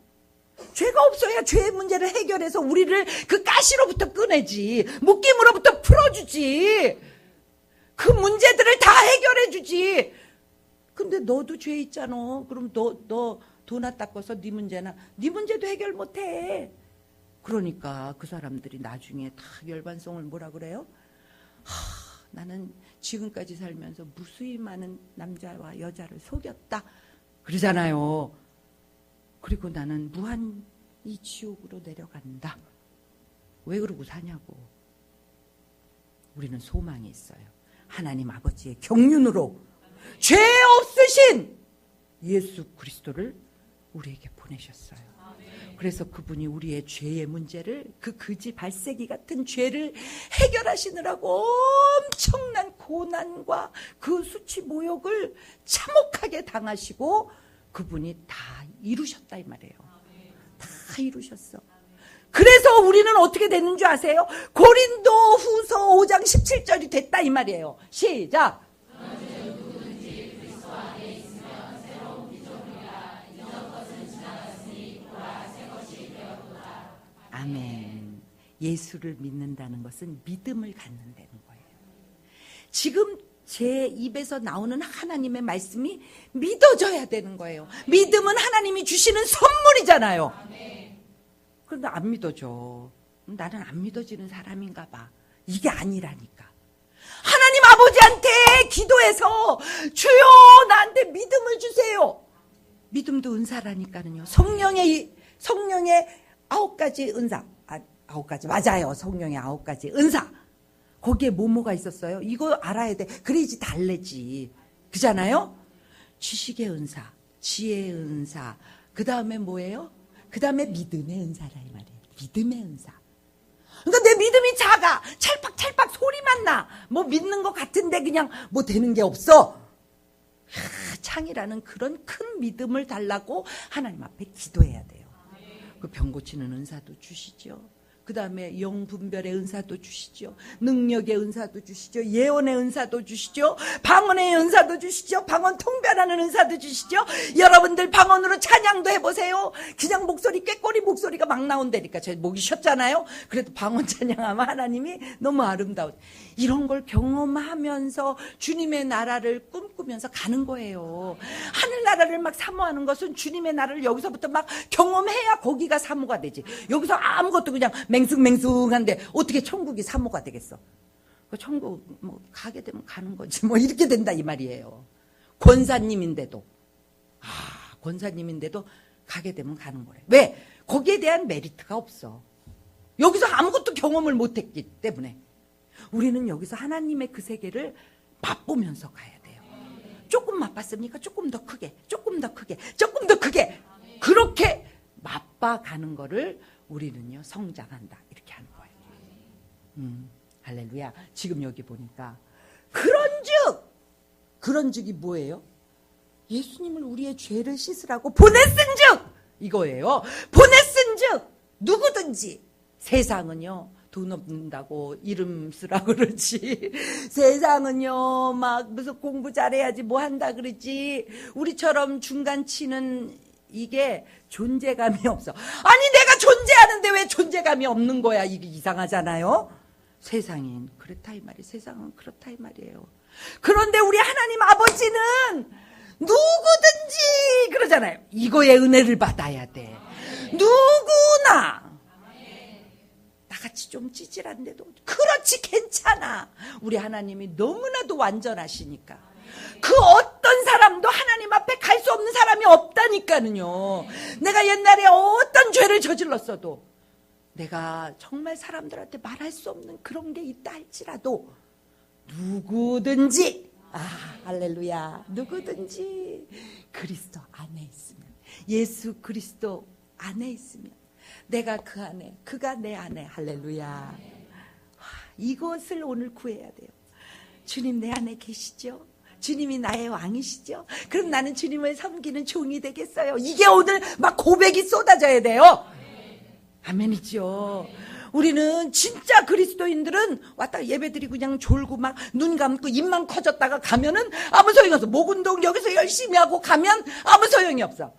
A: 죄가 없어야 죄의 문제를 해결해서 우리를 그 가시로부터 꺼내지, 묶임으로부터 풀어주지, 그 문제들을 다 해결해주지. 근데 너도 죄 있잖아. 그럼 너 도나 닦아서 네 문제도 해결 못해. 그러니까 그 사람들이 나중에 다 열반송을 뭐라 그래요? 나는 지금까지 살면서 무수히 많은 남자와 여자를 속였다 그러잖아요. 그리고 나는 무한 이 지옥으로 내려간다. 왜 그러고 사냐고. 우리는 소망이 있어요. 하나님 아버지의 경륜으로 죄 없으신 예수 그리스도를 우리에게 보내셨어요. 그래서 그분이 우리의 죄의 문제를, 그 거지 발세기 같은 죄를 해결하시느라고 엄청난 고난과 그 수치 모욕을 참혹하게 당하시고 그분이 다 이루셨다 이 말이에요. 다 이루셨어. 그래서 우리는 어떻게 되는 줄 아세요? 고린도 후서 5장 17절이 됐다 이 말이에요. 시작. 아멘. 예수를 믿는다는 것은 믿음을 갖는다는 거예요. 지금 제 입에서 나오는 하나님의 말씀이 믿어져야 되는 거예요. 믿음은 하나님이 주시는 선물이잖아요. 그런데 안 믿어져. 나는 안 믿어지는 사람인가 봐. 이게 아니라니까. 하나님 아버지한테 기도해서 주여 나한테 믿음을 주세요. 믿음도 은사라니까요. 성령의 9가지 은사. 9가지 맞아요. 성령의 9가지 은사. 거기에 뭐가 있었어요? 이거 알아야 돼. 그래야지 달래지. 그잖아요? 지식의 은사, 지혜의 은사. 그 다음에 뭐예요? 그 다음에 믿음의 은사라 이 말이에요. 믿음의 은사. 그러니까 내 믿음이 작아. 찰팍찰팍 소리만 나. 뭐 믿는 것 같은데 그냥 뭐 되는 게 없어. 창이라는 그런 큰 믿음을 달라고 하나님 앞에 기도해야 돼요. 그 병 고치는 은사도 주시죠. 그 다음에 영분별의 은사도 주시죠. 능력의 은사도 주시죠. 예언의 은사도 주시죠. 방언의 은사도 주시죠. 방언 통변하는 은사도 주시죠. 여러분들 방언으로 찬양도 해보세요. 그냥 목소리 꾀꼬리 목소리가 막 나온다니까. 제 목이 쉬었잖아요. 그래도 방언 찬양하면 하나님이 너무 아름다워. 이런 걸 경험하면서 주님의 나라를 꿈꾸면서 가는 거예요. 하늘나라를 막 사모하는 것은 주님의 나라를 여기서부터 막 경험해야 거기가 사모가 되지. 여기서 아무것도 그냥 맹숭맹숭한데 어떻게 천국이 사모가 되겠어? 그 천국 뭐 가게 되면 가는 거지 뭐 이렇게 된다 이 말이에요. 권사님인데도 가게 되면 가는 거래. 왜? 거기에 대한 메리트가 없어. 여기서 아무것도 경험을 못했기 때문에 우리는 여기서 하나님의 그 세계를 맛보면서 가야 돼요. 조금 맛봤습니까? 조금 더 크게, 조금 더 크게, 조금 더 크게. 그렇게 맛봐가는 거를 우리는요 성장한다 이렇게 하는 거예요. 할렐루야. 지금 여기 보니까 그런즉이 뭐예요? 예수님을 우리의 죄를 씻으라고 보냈은즉 이거예요. 보냈은즉 누구든지. 세상은요 돈 없는다고 이름 쓰라 그러지. 세상은요 막 무슨 공부 잘해야지 뭐 한다 그러지. 우리처럼 중간치는 이게 존재감이 없어. 아니 내가 존재하는데 왜 존재감이 없는 거야. 이게 이상하잖아요. 세상엔 그렇다 이 말이에요. 세상은 그렇다 이 말이에요. 그런데 우리 하나님 아버지는 누구든지 그러잖아요. 이거의 은혜를 받아야 돼. 누구나 나같이 좀 찌질한데도 그런 그렇지 괜찮아. 우리 하나님이 너무나도 완전하시니까. 그 어떤 사람도 하나님 앞에 갈 수 없는 사람이 없다니까는요. 내가 옛날에 어떤 죄를 저질렀어도 내가 정말 사람들한테 말할 수 없는 그런 게 있다 할지라도 누구든지 할렐루야, 누구든지 그리스도 안에 있으면, 예수 그리스도 안에 있으면 내가 그 안에, 그가 내 안에, 할렐루야. 이것을 오늘 구해야 돼요. 주님 내 안에 계시죠? 주님이 나의 왕이시죠? 그럼 나는 주님을 섬기는 종이 되겠어요. 이게 오늘 막 고백이 쏟아져야 돼요. 아멘이죠. 우리는 진짜 그리스도인들은 왔다 예배드리고 그냥 졸고 막 눈 감고 입만 커졌다가 가면은 아무 소용이 없어. 목 운동 여기서 열심히 하고 가면 아무 소용이 없어.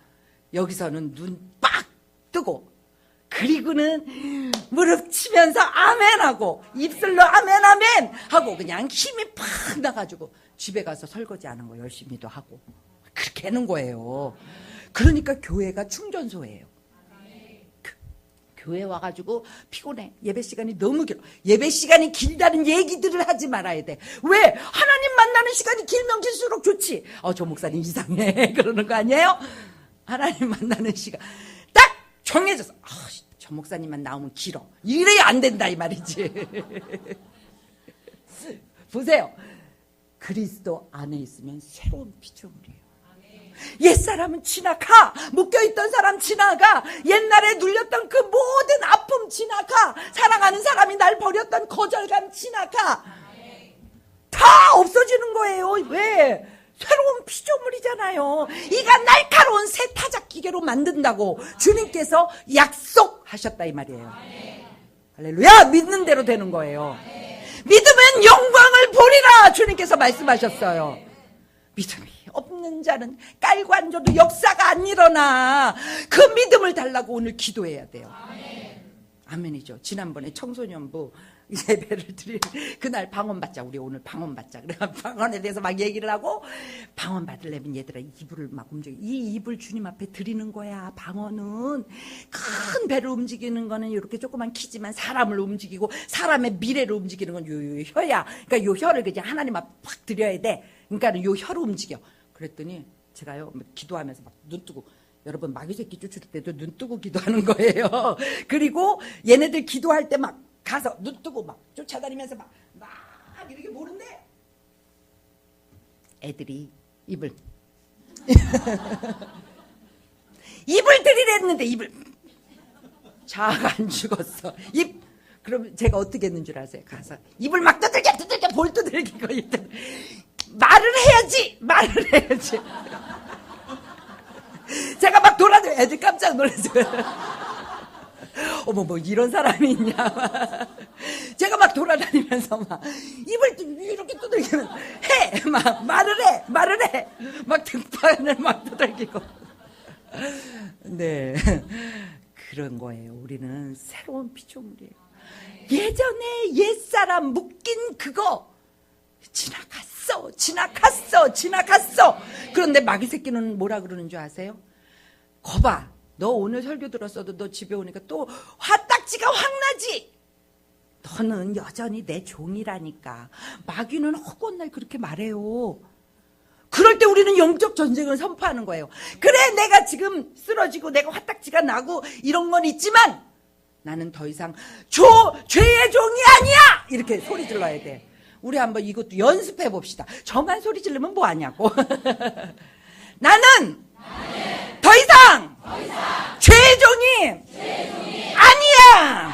A: 여기서는 눈 빡 뜨고 그리고는 무릎 치면서 아멘하고 입술로 아멘 아멘 하고 그냥 힘이 팍 나가지고 집에 가서 설거지 하는 거 열심히도 하고 그렇게 하는 거예요. 그러니까 교회가 충전소예요. 교회 와가지고 피곤해. 예배 시간이 너무 길어. 예배 시간이 길다는 얘기들을 하지 말아야 돼. 왜? 하나님 만나는 시간이 길면 길수록 좋지. 저 목사님 이상해. 그러는 거 아니에요? 하나님 만나는 시간 딱 정해져서 저 목사님만 나오면 길어. 이래야 안 된다 이 말이지. 보세요. 그리스도 안에 있으면 새로운 피조물이에요. 옛사람은 지나가. 묶여있던 사람 지나가. 옛날에 눌렸던 그 모든 아픔 지나가. 사랑하는 사람이 날 버렸던 거절감 지나가. 다 없어지는 거예요. 왜? 새로운 피조물이잖아요. 이가 날카로운 새 타작 기계로 만든다고 주님께서 약속하셨다 이 말이에요. 할렐루야. 믿는 대로 되는 거예요. 믿으면 영광을 보리라 주님께서 말씀하셨어요. 믿음이 없는 자는 깔고 앉아도 역사가 안 일어나. 그 믿음을 달라고 오늘 기도해야 돼요. 아멘이죠. 지난번에 청소년부 예배를 드릴 그날 방언받자. 우리 오늘 방언받자. 그래 방언에 대해서 막 얘기를 하고 방언 받으려면 얘들아 이불을 막 움직여. 이 이불 주님 앞에 드리는 거야. 방언은 큰 배를 움직이는 거는 이렇게 조그만 키지만 사람을 움직이고 사람의 미래를 움직이는 건 요 혀야. 그러니까 요 혀를 그냥 하나님 앞에 팍 드려야 돼. 그러니까 요 혀로 움직여. 그랬더니 제가요 기도하면서 막 눈 뜨고 여러분 마귀 새끼 쫓을 때도 눈 뜨고 기도하는 거예요. 그리고 얘네들 기도할 때 막 가서 눈 뜨고 막 쫓아다니면서 막 이렇게 보는데 애들이 입을 들이랬는데 입을 자아가 안 죽었어. 그럼 제가 어떻게 했는 줄 아세요? 가서 입을 막 두들겨 볼 두들기고 말을 해야지. 제가 막 돌아다녀. 애들 깜짝 놀랐어요. 어머 뭐 이런 사람이 있냐. 제가 막 돌아다니면서 막 입을 이렇게 두들기면 말을 해. 막 등판을 막 두들기고. 네, 그런 거예요. 우리는 새로운 피조물이에요. 예전에 옛사람 묶인 그거 지나갔어. 그런데 마귀 새끼는 뭐라 그러는 줄 아세요? 거봐, 너 오늘 설교 들었어도 너 집에 오니까 또 화딱지가 확 나지. 너는 여전히 내 종이라니까. 마귀는 허구한 날 그렇게 말해요. 그럴 때 우리는 영적 전쟁을 선포하는 거예요. 그래, 내가 지금 쓰러지고 내가 화딱지가 나고 이런 건 있지만 나는 더 이상 죄의 종이 아니야. 이렇게 소리 질러야 돼. 우리 한번 이것도 연습해 봅시다. 저만 소리 지르면 뭐 하냐고. 나는 더 이상 죄의 종이 아니야.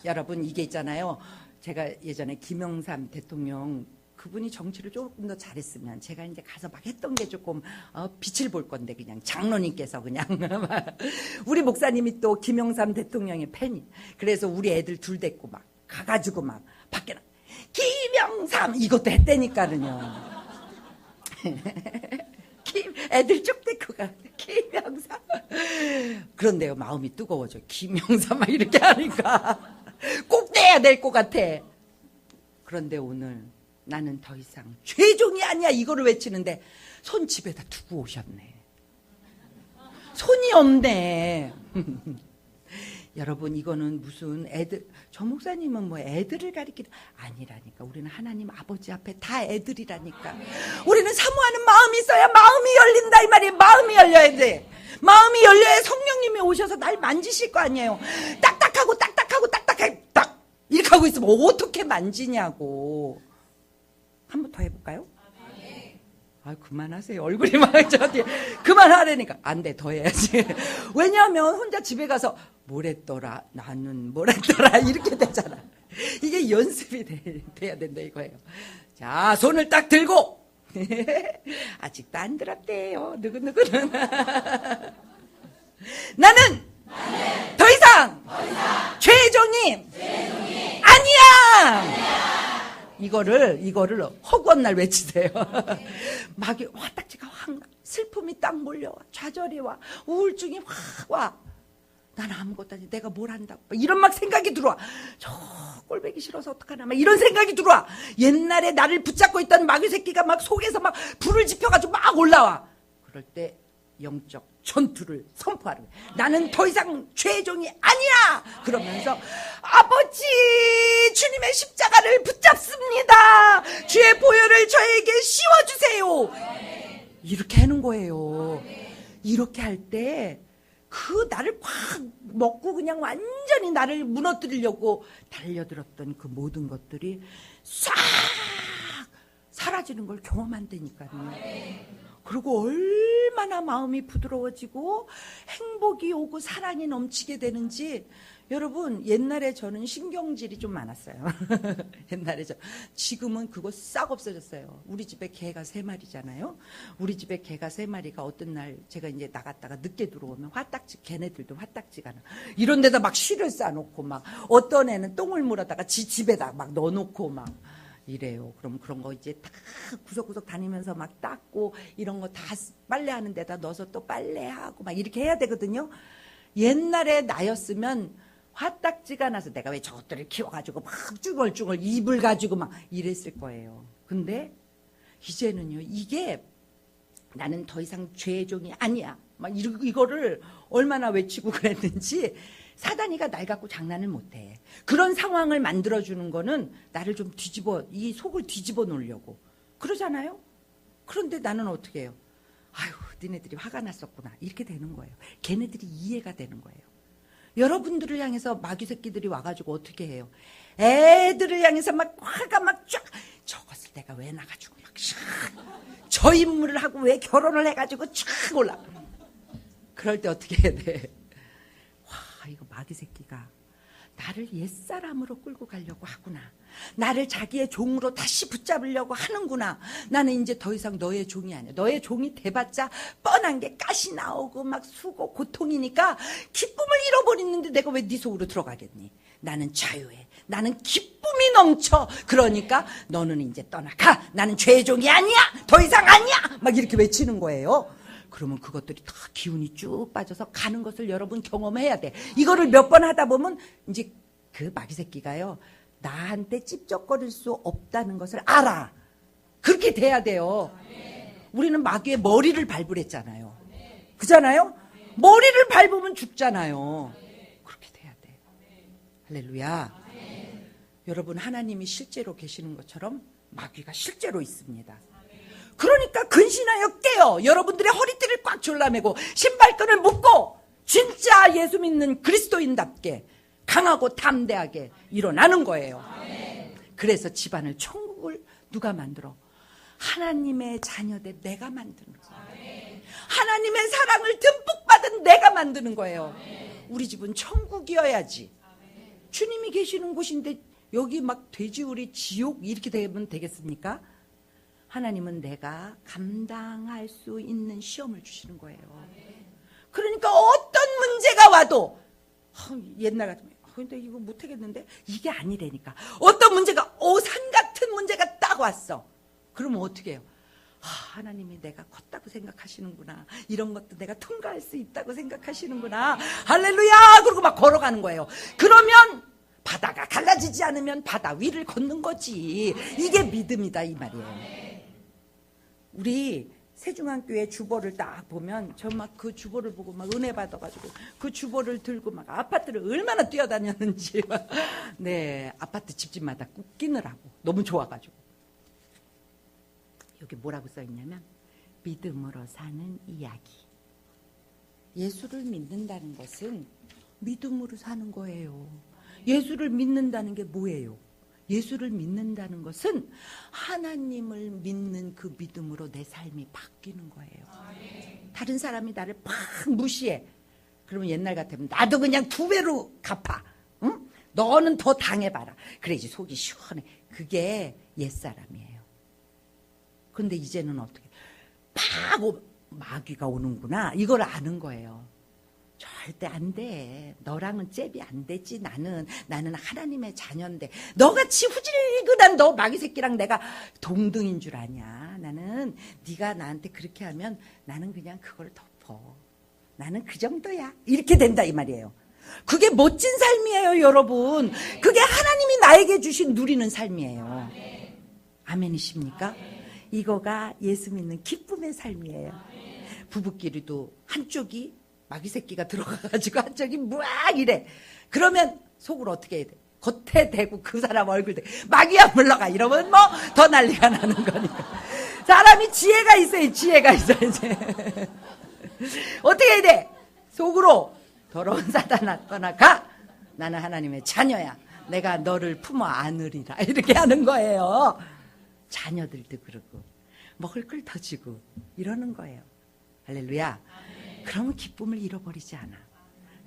A: 여러분 이게 있잖아요. 제가 예전에 김영삼 대통령 그분이 정치를 조금 더 잘했으면 제가 이제 가서 막 했던 게 조금 빛을 볼 건데 그냥 장로님께서 그냥 우리 목사님이 또 김영삼 대통령의 팬이. 그래서 우리 애들 둘 데리고 막 가가지고 막 밖에 김영삼 이것도 했다니까는요. 애들 쭉 데리고 가. 김영삼. 그런데요 마음이 뜨거워져. 김영삼 막 이렇게 하니까 꼭 떼야 될 것 같아. 그런데 오늘 나는 더 이상 죄종이 아니야 이거를 외치는데 손 집에다 두고 오셨네. 손이 없네. 여러분 이거는 무슨 애들, 저 목사님은 뭐 애들을 가리키는 아니라니까. 우리는 하나님 아버지 앞에 다 애들이라니까. 우리는 사모하는 마음이 있어야 마음이 열린다 이 말이에요. 마음이 열려야 돼. 마음이 열려야 성령님이 오셔서 날 만지실 거 아니에요. 딱딱하고 딱 이렇게 하고 있으면 어떻게 만지냐고. 한 번 더 해볼까요? 아, 그만하세요. 얼굴이 막 저한테 그만하라니까. 안 돼, 더 해야지. 왜냐하면 혼자 집에 가서 뭐랬더라, 나는 뭐랬더라 이렇게 되잖아. 이게 연습이 돼야 된다 이거예요. 자, 손을 딱 들고 아직도 안 들었대요. 누구누구는. 나는 더 이상 죄종이 아니야. 이거를 허구한 날 외치세요. 막 화딱지가 확 슬픔이 딱 몰려와. 좌절이 와. 우울증이 확 와. 나는 아무것도 아니. 내가 뭘 한다고. 이런 막 생각이 들어와. 저 꼴보기 싫어서 어떡하나. 막 이런 생각이 들어와. 옛날에 나를 붙잡고 있던 마귀 새끼가 막 속에서 막 불을 지펴가지고 막 올라와. 그럴 때 영적 전투를 선포하는 거예요. 나는 더 이상 죄종이 아니야. 그러면서 아버지 주님의 십자가를 붙잡습니다. 주의 보혈을 저에게 씌워주세요. 이렇게 하는 거예요. 이렇게 할 때 그 나를 확 먹고 그냥 완전히 나를 무너뜨리려고 달려들었던 그 모든 것들이 싹 사라지는 걸 경험한다니까요. 그리고 얼마나 마음이 부드러워지고 행복이 오고 사랑이 넘치게 되는지. 여러분, 옛날에 저는 신경질이 좀 많았어요. 옛날에 지금은 그거 싹 없어졌어요. 우리 집에 개가 3마리잖아요. 우리 집에 개가 3마리가 어떤 날 제가 이제 나갔다가 늦게 들어오면 걔네들도 화딱지가 나. 이런 데다 막 쉬를 싸놓고 막 어떤 애는 똥을 물어다가 지 집에다 막 넣어놓고 막 이래요. 그럼 그런 거 이제 다 구석구석 다니면서 막 닦고 이런 거 다 빨래하는 데다 넣어서 또 빨래하고 막 이렇게 해야 되거든요. 옛날에 나였으면 화딱지가 나서 내가 왜 저것들을 키워가지고 막 쭈글쭈글 입을 가지고 막 이랬을 거예요. 근데 이제는요, 이게 나는 더 이상 죄의 종이 아니야. 막 이거를 얼마나 외치고 그랬는지 사단이가 날 갖고 장난을 못해. 그런 상황을 만들어주는 거는 나를 좀 이 속을 뒤집어 놓으려고 그러잖아요. 그런데 나는 어떻게 해요? 아유, 니네들이 화가 났었구나. 이렇게 되는 거예요. 걔네들이 이해가 되는 거예요. 여러분들을 향해서 마귀 새끼들이 와가지고 어떻게 해요? 애들을 향해서 막 화가 막 쫙. 저것을 내가 왜 나가지고 막 저 인물을 하고 왜 결혼을 해가지고 쫙 올라. 그럴 때 어떻게 해야 돼? 와, 이거 마귀 새끼가 나를 옛사람으로 끌고 가려고 하구나. 나를 자기의 종으로 다시 붙잡으려고 하는구나. 나는 이제 더 이상 너의 종이 아니야. 너의 종이 돼봤자 뻔한 게 가시 나오고 막 수고 고통이니까 기쁨을 잃어버리는데 내가 왜 네 속으로 들어가겠니? 나는 자유해. 나는 기쁨이 넘쳐. 그러니까 너는 이제 떠나가. 나는 죄의 종이 아니야. 더 이상 아니야. 막 이렇게 외치는 거예요. 그러면 그것들이 다 기운이 쭉 빠져서 가는 것을 여러분 경험해야 돼. 이거를 몇 번 하다 보면 이제 그 마귀 새끼가요, 나한테 찝쩍거릴 수 없다는 것을 알아. 그렇게 돼야 돼요. 우리는 마귀의 머리를 밟으랬잖아요. 그잖아요? 머리를 밟으면 죽잖아요. 그렇게 돼야 돼. 할렐루야. 여러분, 하나님이 실제로 계시는 것처럼 마귀가 실제로 있습니다. 그러니까 근신하여 깨어 여러분들의 허리띠를 꽉 졸라매고 신발끈을 묶고 진짜 예수 믿는 그리스도인답게 강하고 담대하게 일어나는 거예요. 그래서 집안을 천국을 누가 만들어? 하나님의 자녀된 내가 만드는 거예요. 하나님의 사랑을 듬뿍 받은 내가 만드는 거예요. 우리 집은 천국이어야지. 주님이 계시는 곳인데 여기 막 돼지우리 지옥 이렇게 되면 되겠습니까? 하나님은 내가 감당할 수 있는 시험을 주시는 거예요. 그러니까 어떤 문제가 와도 옛날 같으면 근데 이거 못하겠는데 이게 아니라니까. 어떤 문제가 산 같은 문제가 딱 왔어. 그러면 어떻게 해요? 하나님이 내가 컸다고 생각하시는구나. 이런 것도 내가 통과할 수 있다고 생각하시는구나. 할렐루야. 그러고 막 걸어가는 거예요. 그러면 바다가 갈라지지 않으면 바다 위를 걷는 거지. 이게 믿음이다 이 말이에요. 우리 세중앙교회 주보를 딱 보면 저 막 그 주보를 보고 막 은혜 받아가지고 그 주보를 들고 막 아파트를 얼마나 뛰어다녔는지 네, 아파트 집집마다 꾹 끼느라고 너무 좋아가지고. 여기 뭐라고 써있냐면 믿음으로 사는 이야기. 예수를 믿는다는 것은 믿음으로 사는 거예요. 예수를 믿는다는 게 뭐예요? 예수를 믿는다는 것은 하나님을 믿는 그 믿음으로 내 삶이 바뀌는 거예요. 다른 사람이 나를 팍 무시해. 그러면 옛날 같으면 나도 그냥 2배로 갚아. 응? 너는 더 당해봐라. 그래야지 속이 시원해. 그게 옛사람이에요. 그런데 이제는 어떻게 팍 마귀가 오는구나. 이걸 아는 거예요. 절대 안 돼. 너랑은 잽이 안 되지. 나는 하나님의 자녀인데 너같이 후질근한 너 마귀 새끼랑 내가 동등인 줄 아냐. 나는 네가 나한테 그렇게 하면 나는 그냥 그걸 덮어. 나는 그 정도야. 이렇게 된다 이 말이에요. 그게 멋진 삶이에요, 여러분. 그게 하나님이 나에게 주신 누리는 삶이에요. 아멘이십니까? 이거가 예수 믿는 기쁨의 삶이에요. 부부끼리도 한쪽이 마귀 새끼가 들어가가지고 한쪽이 무악 이래. 그러면 속으로 어떻게 해야 돼? 겉에 대고 그 사람 얼굴 대고 마귀야 물러가 이러면 뭐 더 난리가 나는 거니까. 사람이 지혜가 있어요. 지혜가 있어야지. 어떻게 해야 돼? 속으로 더러운 사단아 떠나가. 나는 하나님의 자녀야. 내가 너를 품어 안으리라. 이렇게 하는 거예요. 자녀들도 그러고 먹을 걸 더 주고 이러는 거예요. 할렐루야. 그러면 기쁨을 잃어버리지 않아.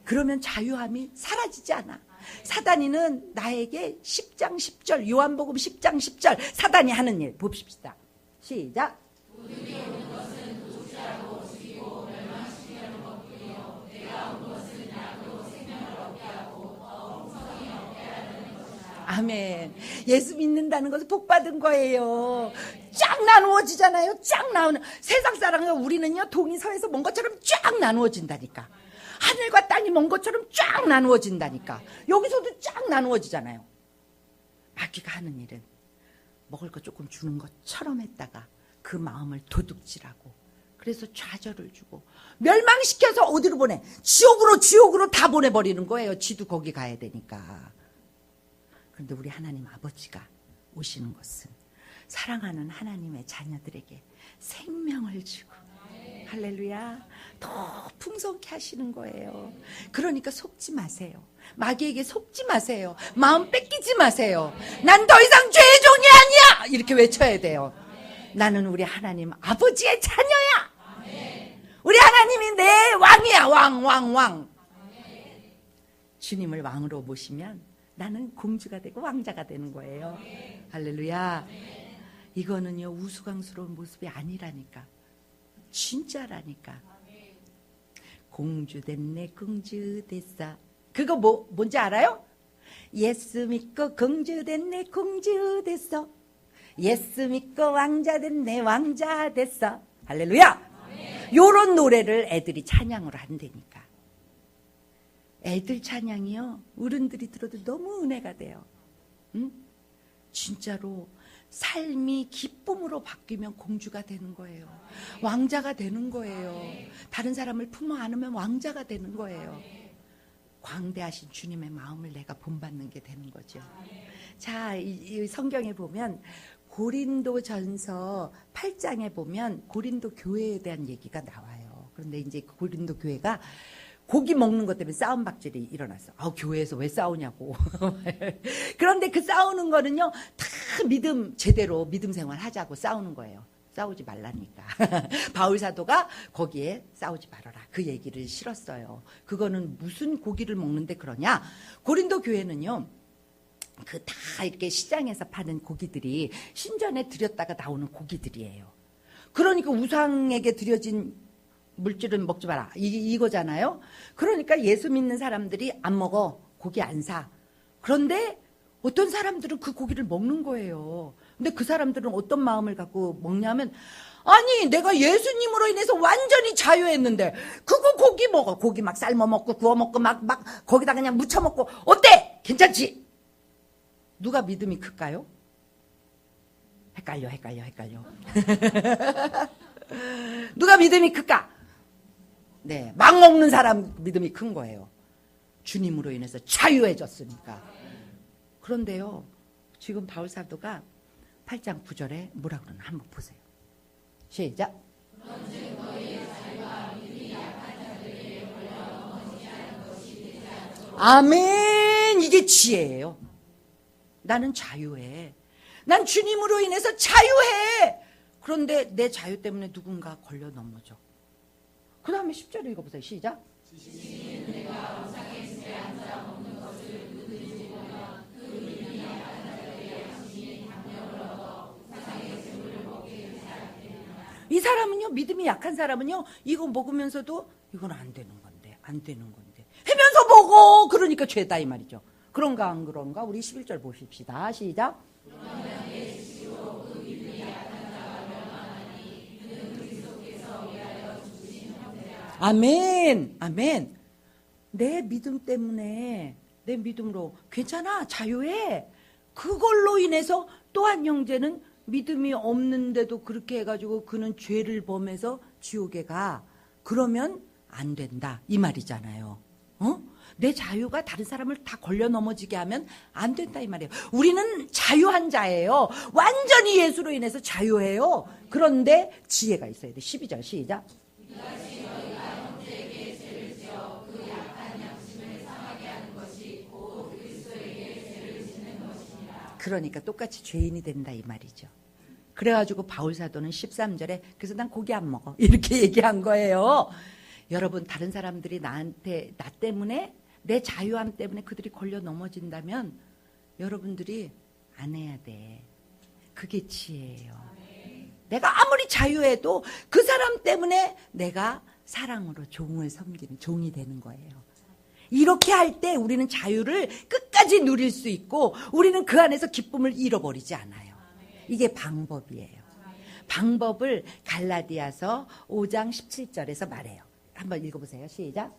A: 그러면 자유함이 사라지지 않아. 사단이는 나에게 10장 10절 요한복음 10장 10절 사단이 하는 일 봅시다. 시작. 아멘. 예수 믿는다는 것은 복 받은 거예요. 쫙 나누어지잖아요. 쫙 나오는 세상 사람과 우리는요 동이서에서 먼 것처럼 쫙 나누어진다니까. 하늘과 땅이 먼 것처럼 쫙 나누어진다니까. 여기서도 쫙 나누어지잖아요. 마귀가 하는 일은 먹을 거 조금 주는 것처럼 했다가 그 마음을 도둑질하고 그래서 좌절을 주고 멸망시켜서 어디로 보내? 지옥으로 다 보내버리는 거예요. 지도 거기 가야 되니까. 그런데 우리 하나님 아버지가 오시는 것은 사랑하는 하나님의 자녀들에게 생명을 주고 할렐루야 더 풍성케 하시는 거예요. 그러니까 속지 마세요. 마귀에게 속지 마세요. 마음 뺏기지 마세요. 난 더 이상 죄의 종이 아니야 이렇게 외쳐야 돼요. 나는 우리 하나님 아버지의 자녀야. 우리 하나님이 내 왕이야. 왕. 주님을 왕으로 모시면 나는 공주가 되고 왕자가 되는 거예요. 할렐루야. 이거는요 우스꽝스러운 모습이 아니라니까. 진짜라니까. 공주 됐네 공주 됐어. 그거 뭔지 알아요? 예수 믿고 공주 됐네 공주 됐어. 예수 믿고 왕자 됐네 왕자 됐어. 할렐루야. 요런 노래를 애들이 찬양으로 한다니까. 애들 찬양이요 어른들이 들어도 너무 은혜가 돼요. 응? 진짜로 삶이 기쁨으로 바뀌면 공주가 되는 거예요. 왕자가 되는 거예요. 다른 사람을 품어 안으면 왕자가 되는 거예요. 광대하신 주님의 마음을 내가 본받는 게 되는 거죠. 자, 이 성경에 보면 고린도전서 8장에 보면 고린도 교회에 대한 얘기가 나와요. 그런데 이제 고린도 교회가 고기 먹는 것 때문에 싸움박질이 일어났어. 교회에서 왜 싸우냐고. 그런데 그 싸우는 거는요, 다 제대로 믿음 생활 하자고 싸우는 거예요. 싸우지 말라니까. 바울 사도가 거기에 싸우지 말아라. 그 얘기를 실었어요. 그거는 무슨 고기를 먹는데 그러냐? 고린도 교회는요, 다 이렇게 시장에서 파는 고기들이 신전에 들였다가 나오는 고기들이에요. 그러니까 우상에게 드려진 물질은 먹지 마라. 이거잖아요. 그러니까 예수 믿는 사람들이 안 먹어. 고기 안 사. 그런데 어떤 사람들은 그 고기를 먹는 거예요. 근데 그 사람들은 어떤 마음을 갖고 먹냐면 아니 내가 예수님으로 인해서 완전히 자유했는데 그거 고기 먹어. 고기 막 삶아 먹고 구워 먹고 막 거기다 그냥 묻혀 먹고 어때? 괜찮지? 누가 믿음이 클까요? 헷갈려. 누가 믿음이 클까? 네, 막 먹는 사람 믿음이 큰 거예요. 주님으로 인해서 자유해졌으니까. 그런데요, 지금 바울 사도가 8장 9절에 뭐라 그러나 한번 보세요. 시작. 아멘. 이게 지혜예요. 나는 자유해. 난 주님으로 인해서 자유해. 그런데 내 자유 때문에 누군가 걸려 넘어져. 그 다음에 10절을 읽어보세요. 시작. 이 사람은요, 믿음이 약한 사람은요, 이거 먹으면서도 이건 안 되는 건데, 안 되는 건데 하면서 먹어. 그러니까 죄다 이 말이죠. 그런가 안 그런가? 우리 11절 보십시다. 시작. 아멘. 아멘. 내 믿음 때문에, 내 믿음으로 괜찮아, 자유해. 그걸로 인해서 또한 형제는 믿음이 없는데도 그렇게 해가지고 그는 죄를 범해서 지옥에 가. 그러면 안 된다 이 말이잖아요. 내 자유가 다른 사람을 다 걸려 넘어지게 하면 안 된다 이 말이에요. 우리는 자유한 자예요. 완전히 예수로 인해서 자유해요. 그런데 지혜가 있어야 돼. 12절 시작. 그러니까 똑같이 죄인이 된다 이 말이죠. 그래가지고 바울 사도는 13절에 그래서 난 고기 안 먹어 이렇게 얘기한 거예요. 여러분, 다른 사람들이 나한테, 나 때문에, 내 자유함 때문에 그들이 걸려 넘어진다면 여러분들이 안 해야 돼. 그게 지혜예요. 내가 아무리 자유해도 그 사람 때문에 내가 사랑으로 종을 섬기는 종이 되는 거예요. 이렇게 할 때 우리는 자유를 끝까지 누릴 수 있고 우리는 그 안에서 기쁨을 잃어버리지 않아요. 이게 방법이에요. 방법을 갈라디아서 5장 17절에서 말해요. 한번 읽어보세요. 시작.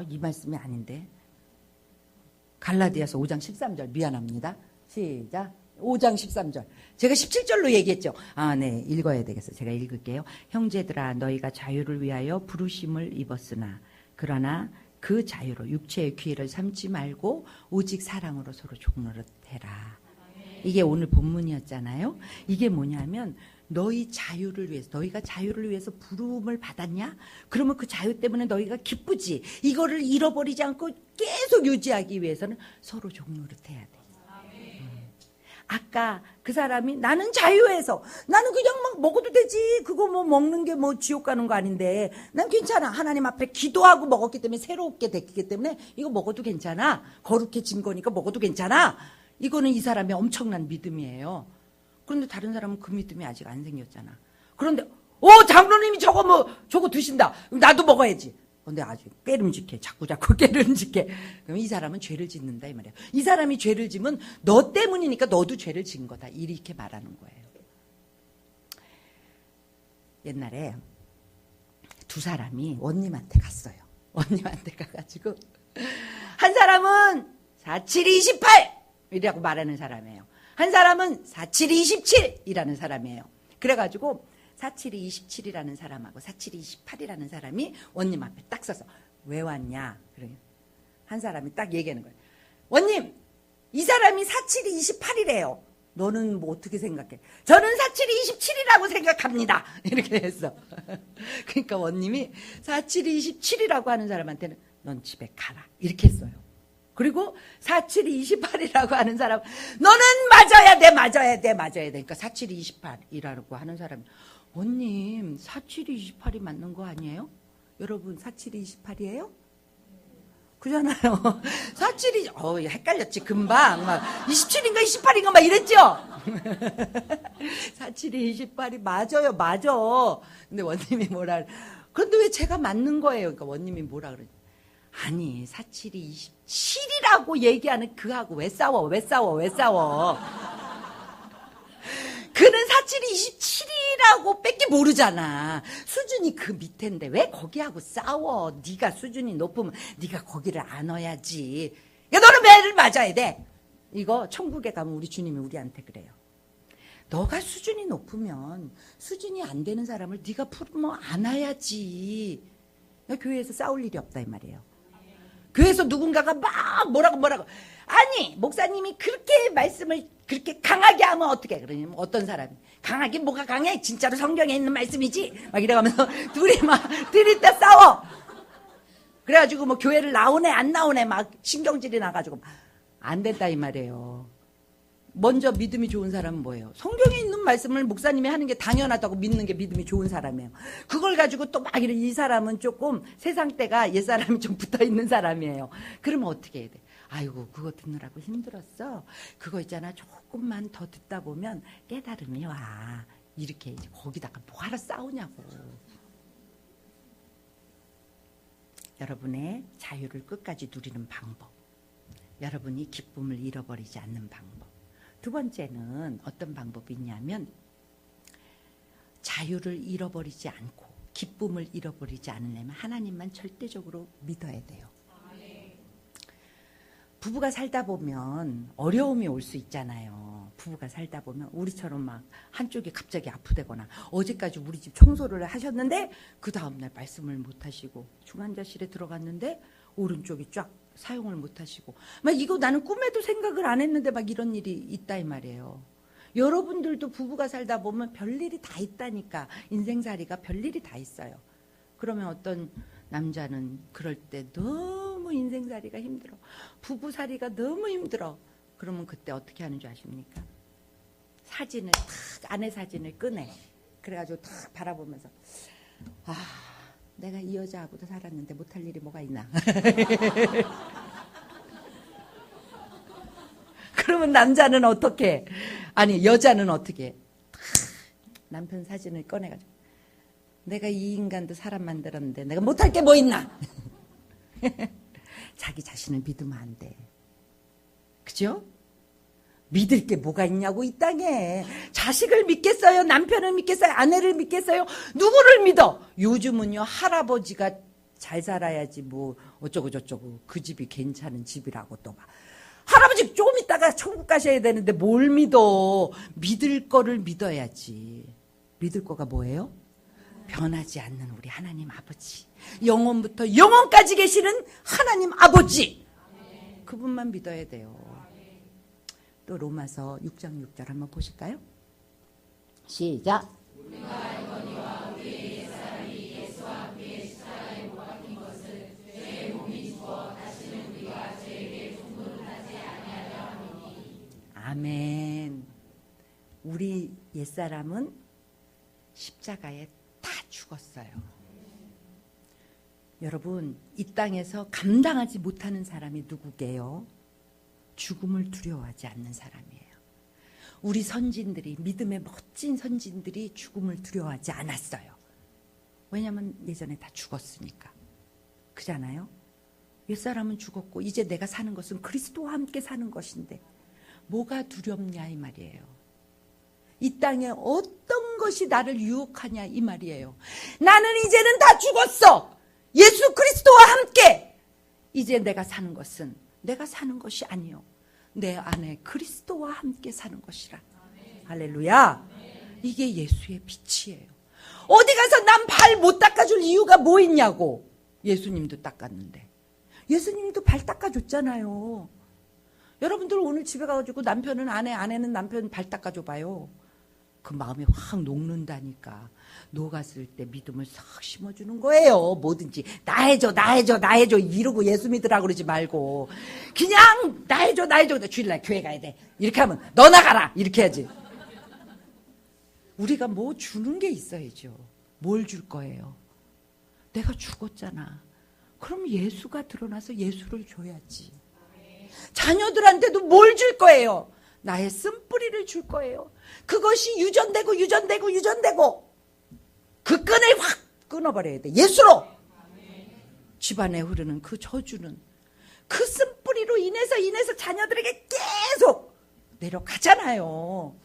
A: 이 말씀이 아닌데. 갈라디아서 5장 13절 미안합니다. 시작. 5장 13절. 제가 17절로 얘기했죠. 네, 읽어야 되겠어요. 제가 읽을게요. 형제들아, 너희가 자유를 위하여 부르심을 입었으나 그러나 그 자유로 육체의 기회를 삼지 말고 오직 사랑으로 서로 종노릇해라. 이게 오늘 본문이었잖아요. 이게 뭐냐면 너희 자유를 위해서, 너희가 자유를 위해서 부름을 받았냐? 그러면 그 자유 때문에 너희가 기쁘지. 이거를 잃어버리지 않고 계속 유지하기 위해서는 서로 종노릇해야 돼. 아까 그 사람이 나는 자유해서 나는 그냥 막 먹어도 되지. 그거 뭐 먹는 게 뭐 지옥 가는 거 아닌데 난 괜찮아. 하나님 앞에 기도하고 먹었기 때문에 새롭게 됐기 때문에 이거 먹어도 괜찮아. 거룩해진 거니까 먹어도 괜찮아. 이거는 이 사람의 엄청난 믿음이에요. 그런데 다른 사람은 그 믿음이 아직 안 생겼잖아. 그런데 장로님이 저거 드신다. 나도 먹어야지. 근데 아주 깨름직해. 자꾸 깨름직해. 그럼 이 사람은 죄를 짓는다 이 말이에요. 이 사람이 죄를 지면 너 때문이니까 너도 죄를 지은 거다. 이렇게 말하는 거예요. 옛날에 두 사람이 원님한테 갔어요. 원님한테 가가지고 한 사람은 4728이라고 말하는 사람이에요. 한 사람은 4727이라는 사람이에요. 그래가지고 4727이라는 사람하고 4728이라는 사람이 원님 앞에 딱 서서 왜 왔냐? 그래. 한 사람이 딱 얘기하는 거예요. 원님, 이 사람이 4728이래요. 너는 뭐 어떻게 생각해? 저는 4727이라고 생각합니다. 이렇게 했어. 그러니까 원님이 4727이라고 하는 사람한테는 넌 집에 가라. 이렇게 했어요. 그리고 4728이라고 하는 사람, 너는 맞아야 돼. 그러니까 4728이라고 하는 사람이, 원님 4728이 맞는 거 아니에요? 여러분 4728이에요? 그잖아요. 47이 헷갈렸지 금방. 막 27인가 28인가 막 이랬죠. 4728이 맞아요, 맞아. 근데 원님이 뭐라 그래? 그런데 왜 제가 맞는 거예요? 그러니까 원님이 뭐라 그래? 아니 4727이라고 얘기하는 그하고 왜 싸워? 그는 4727이라고 뺏기하고 뺏기 모르잖아. 수준이 그 밑인데 왜 거기하고 싸워. 네가 수준이 높으면 네가 거기를 안아야지. 야, 너는 매를 맞아야 돼. 이거 천국에 가면 우리 주님이 우리한테 그래요. 너가 수준이 높으면 수준이 안 되는 사람을 네가 품어 안아야지. 교회에서 싸울 일이 없다 이 말이에요. 교회에서 누군가가 막 뭐라고 아니 목사님이 그렇게 말씀을 그렇게 강하게 하면 어떻게 그러냐면 어떤 사람이 강하게 뭐가 강해 진짜로 성경에 있는 말씀이지 막 이래가면서 둘이 막 들이대 싸워. 그래가지고 뭐 교회를 나오네 안 나오네 막 신경질이 나가지고 안 된다 이 말이에요. 먼저 믿음이 좋은 사람은 뭐예요? 성경에 있는 말씀을 목사님이 하는 게 당연하다고 믿는 게 믿음이 좋은 사람이에요. 그걸 가지고 또 막 이 사람은 조금 세상 때가 옛사람이 좀 붙어있는 사람이에요. 그러면 어떻게 해야 돼? 아이고 그거 듣느라고 힘들었어. 그거 있잖아 조금만 더 듣다 보면 깨달음이 와. 이렇게 이제 거기다가 뭐하러 싸우냐고. 여러분의 자유를 끝까지 누리는 방법. 여러분이 기쁨을 잃어버리지 않는 방법. 두 번째는 어떤 방법이 있냐면 자유를 잃어버리지 않고 기쁨을 잃어버리지 않으려면 하나님만 절대적으로 믿어야 돼요. 부부가 살다 보면 어려움이 올 수 있잖아요. 부부가 살다 보면 우리처럼 막 한쪽이 갑자기 아프다거나 어제까지 우리 집 청소를 하셨는데 그 다음날 말씀을 못 하시고 중환자실에 들어갔는데 오른쪽이 쫙 사용을 못 하시고 막 이거 나는 꿈에도 생각을 안 했는데 막 이런 일이 있다 이 말이에요. 여러분들도 부부가 살다 보면 별일이 다 있다니까. 인생살이가 별일이 다 있어요. 그러면 어떤 남자는 그럴 때 너무 인생살이가 힘들어. 부부살이가 너무 힘들어. 그러면 그때 어떻게 하는 줄 아십니까? 사진을 탁 아내 사진을 꺼내. 그래가지고 탁 바라보면서 내가 이 여자하고도 살았는데 못할 일이 뭐가 있나. 그러면 남자는 어떻게 아니 여자는 어떻게 남편 사진을 꺼내가지고 내가 이 인간도 사람 만들었는데 내가 못할 게 뭐 있나. 자기 자신을 믿으면 안 돼. 그죠? 믿을 게 뭐가 있냐고 이 땅에. 자식을 믿겠어요? 남편을 믿겠어요? 아내를 믿겠어요? 누구를 믿어? 요즘은요 할아버지가 잘 살아야지 뭐 어쩌고 저쩌고 그 집이 괜찮은 집이라고 또 막. 할아버지 조금 있다가 천국 가셔야 되는데 뭘 믿어. 믿을 거를 믿어야지. 믿을 거가 뭐예요? 변하지 않는 우리 하나님 아버지. 영원부터 영원까지 계시는 하나님 아버지. 그분만 믿어야 돼요. 또 로마서 6장 6절 한번 보실까요? 시작. 아멘. 우리 옛사람은 십자가에 다 죽었어요. 여러분 이 땅에서 감당하지 못하는 사람이 누구게요? 죽음을 두려워하지 않는 사람이에요. 우리 선진들이 믿음의 멋진 선진들이 죽음을 두려워하지 않았어요. 왜냐하면 예전에 다 죽었으니까. 그잖아요. 옛사람은 죽었고 이제 내가 사는 것은 그리스도와 함께 사는 것인데 뭐가 두렵냐 이 말이에요. 이 땅에 어떤 것이 나를 유혹하냐 이 말이에요. 나는 이제는 다 죽었어. 예수 그리스도와 함께. 이제 내가 사는 것은 내가 사는 것이 아니요 내 안에 그리스도와 함께 사는 것이라. 할렐루야. 이게 예수의 빛이에요. 어디 가서 난 발 못 닦아줄 이유가 뭐 있냐고. 예수님도 닦았는데. 예수님도 발 닦아줬잖아요. 여러분들 오늘 집에 가가지고 남편은 아내, 아내는 남편 발 닦아줘봐요. 그 마음이 확 녹는다니까. 녹았을 때 믿음을 싹 심어주는 거예요. 뭐든지 나 해줘 나 해줘 나 해줘 이러고 예수 믿으라고 그러지 말고 그냥 나 해줘 나 해줘. 주일날 교회 가야 돼. 이렇게 하면 너 나가라 이렇게 해야지. 우리가 뭐 주는 게 있어야죠. 뭘 줄 거예요? 내가 죽었잖아. 그럼 예수가 드러나서 예수를 줘야지. 자녀들한테도 뭘 줄 거예요? 나의 쓴뿌리를 줄 거예요. 그것이 유전되고 유전되고 유전되고 그 끈을 확 끊어버려야 돼. 예수로. 집안에 흐르는 그 저주는 그 쓴뿌리로 인해서 자녀들에게 계속 내려가잖아요.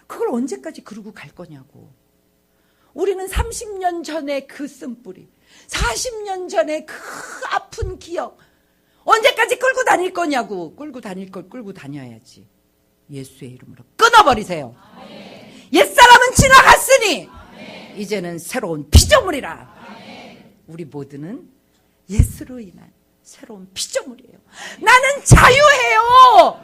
A: 그걸 언제까지 그러고 갈 거냐고. 우리는 30년 전에 그 쓴뿌리, 40년 전에 그 아픈 기억, 언제까지 끌고 다닐 거냐고. 끌고 다닐 걸 끌고 다녀야지. 예수의 이름으로 끊어버리세요. 아멘. 옛사람은 지나갔으니 아멘. 이제는 새로운 피조물이라. 아멘. 우리 모두는 예수로 인한 새로운 피조물이에요. 나는 자유해요.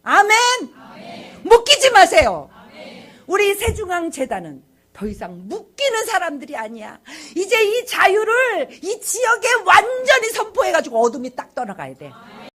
A: 아멘. 아멘. 묶이지 마세요. 아멘. 우리 새중앙재단은 더 이상 묶이는 사람들이 아니야. 이제 이 자유를 이 지역에 완전히 선포해가지고 어둠이 딱 떠나가야 돼.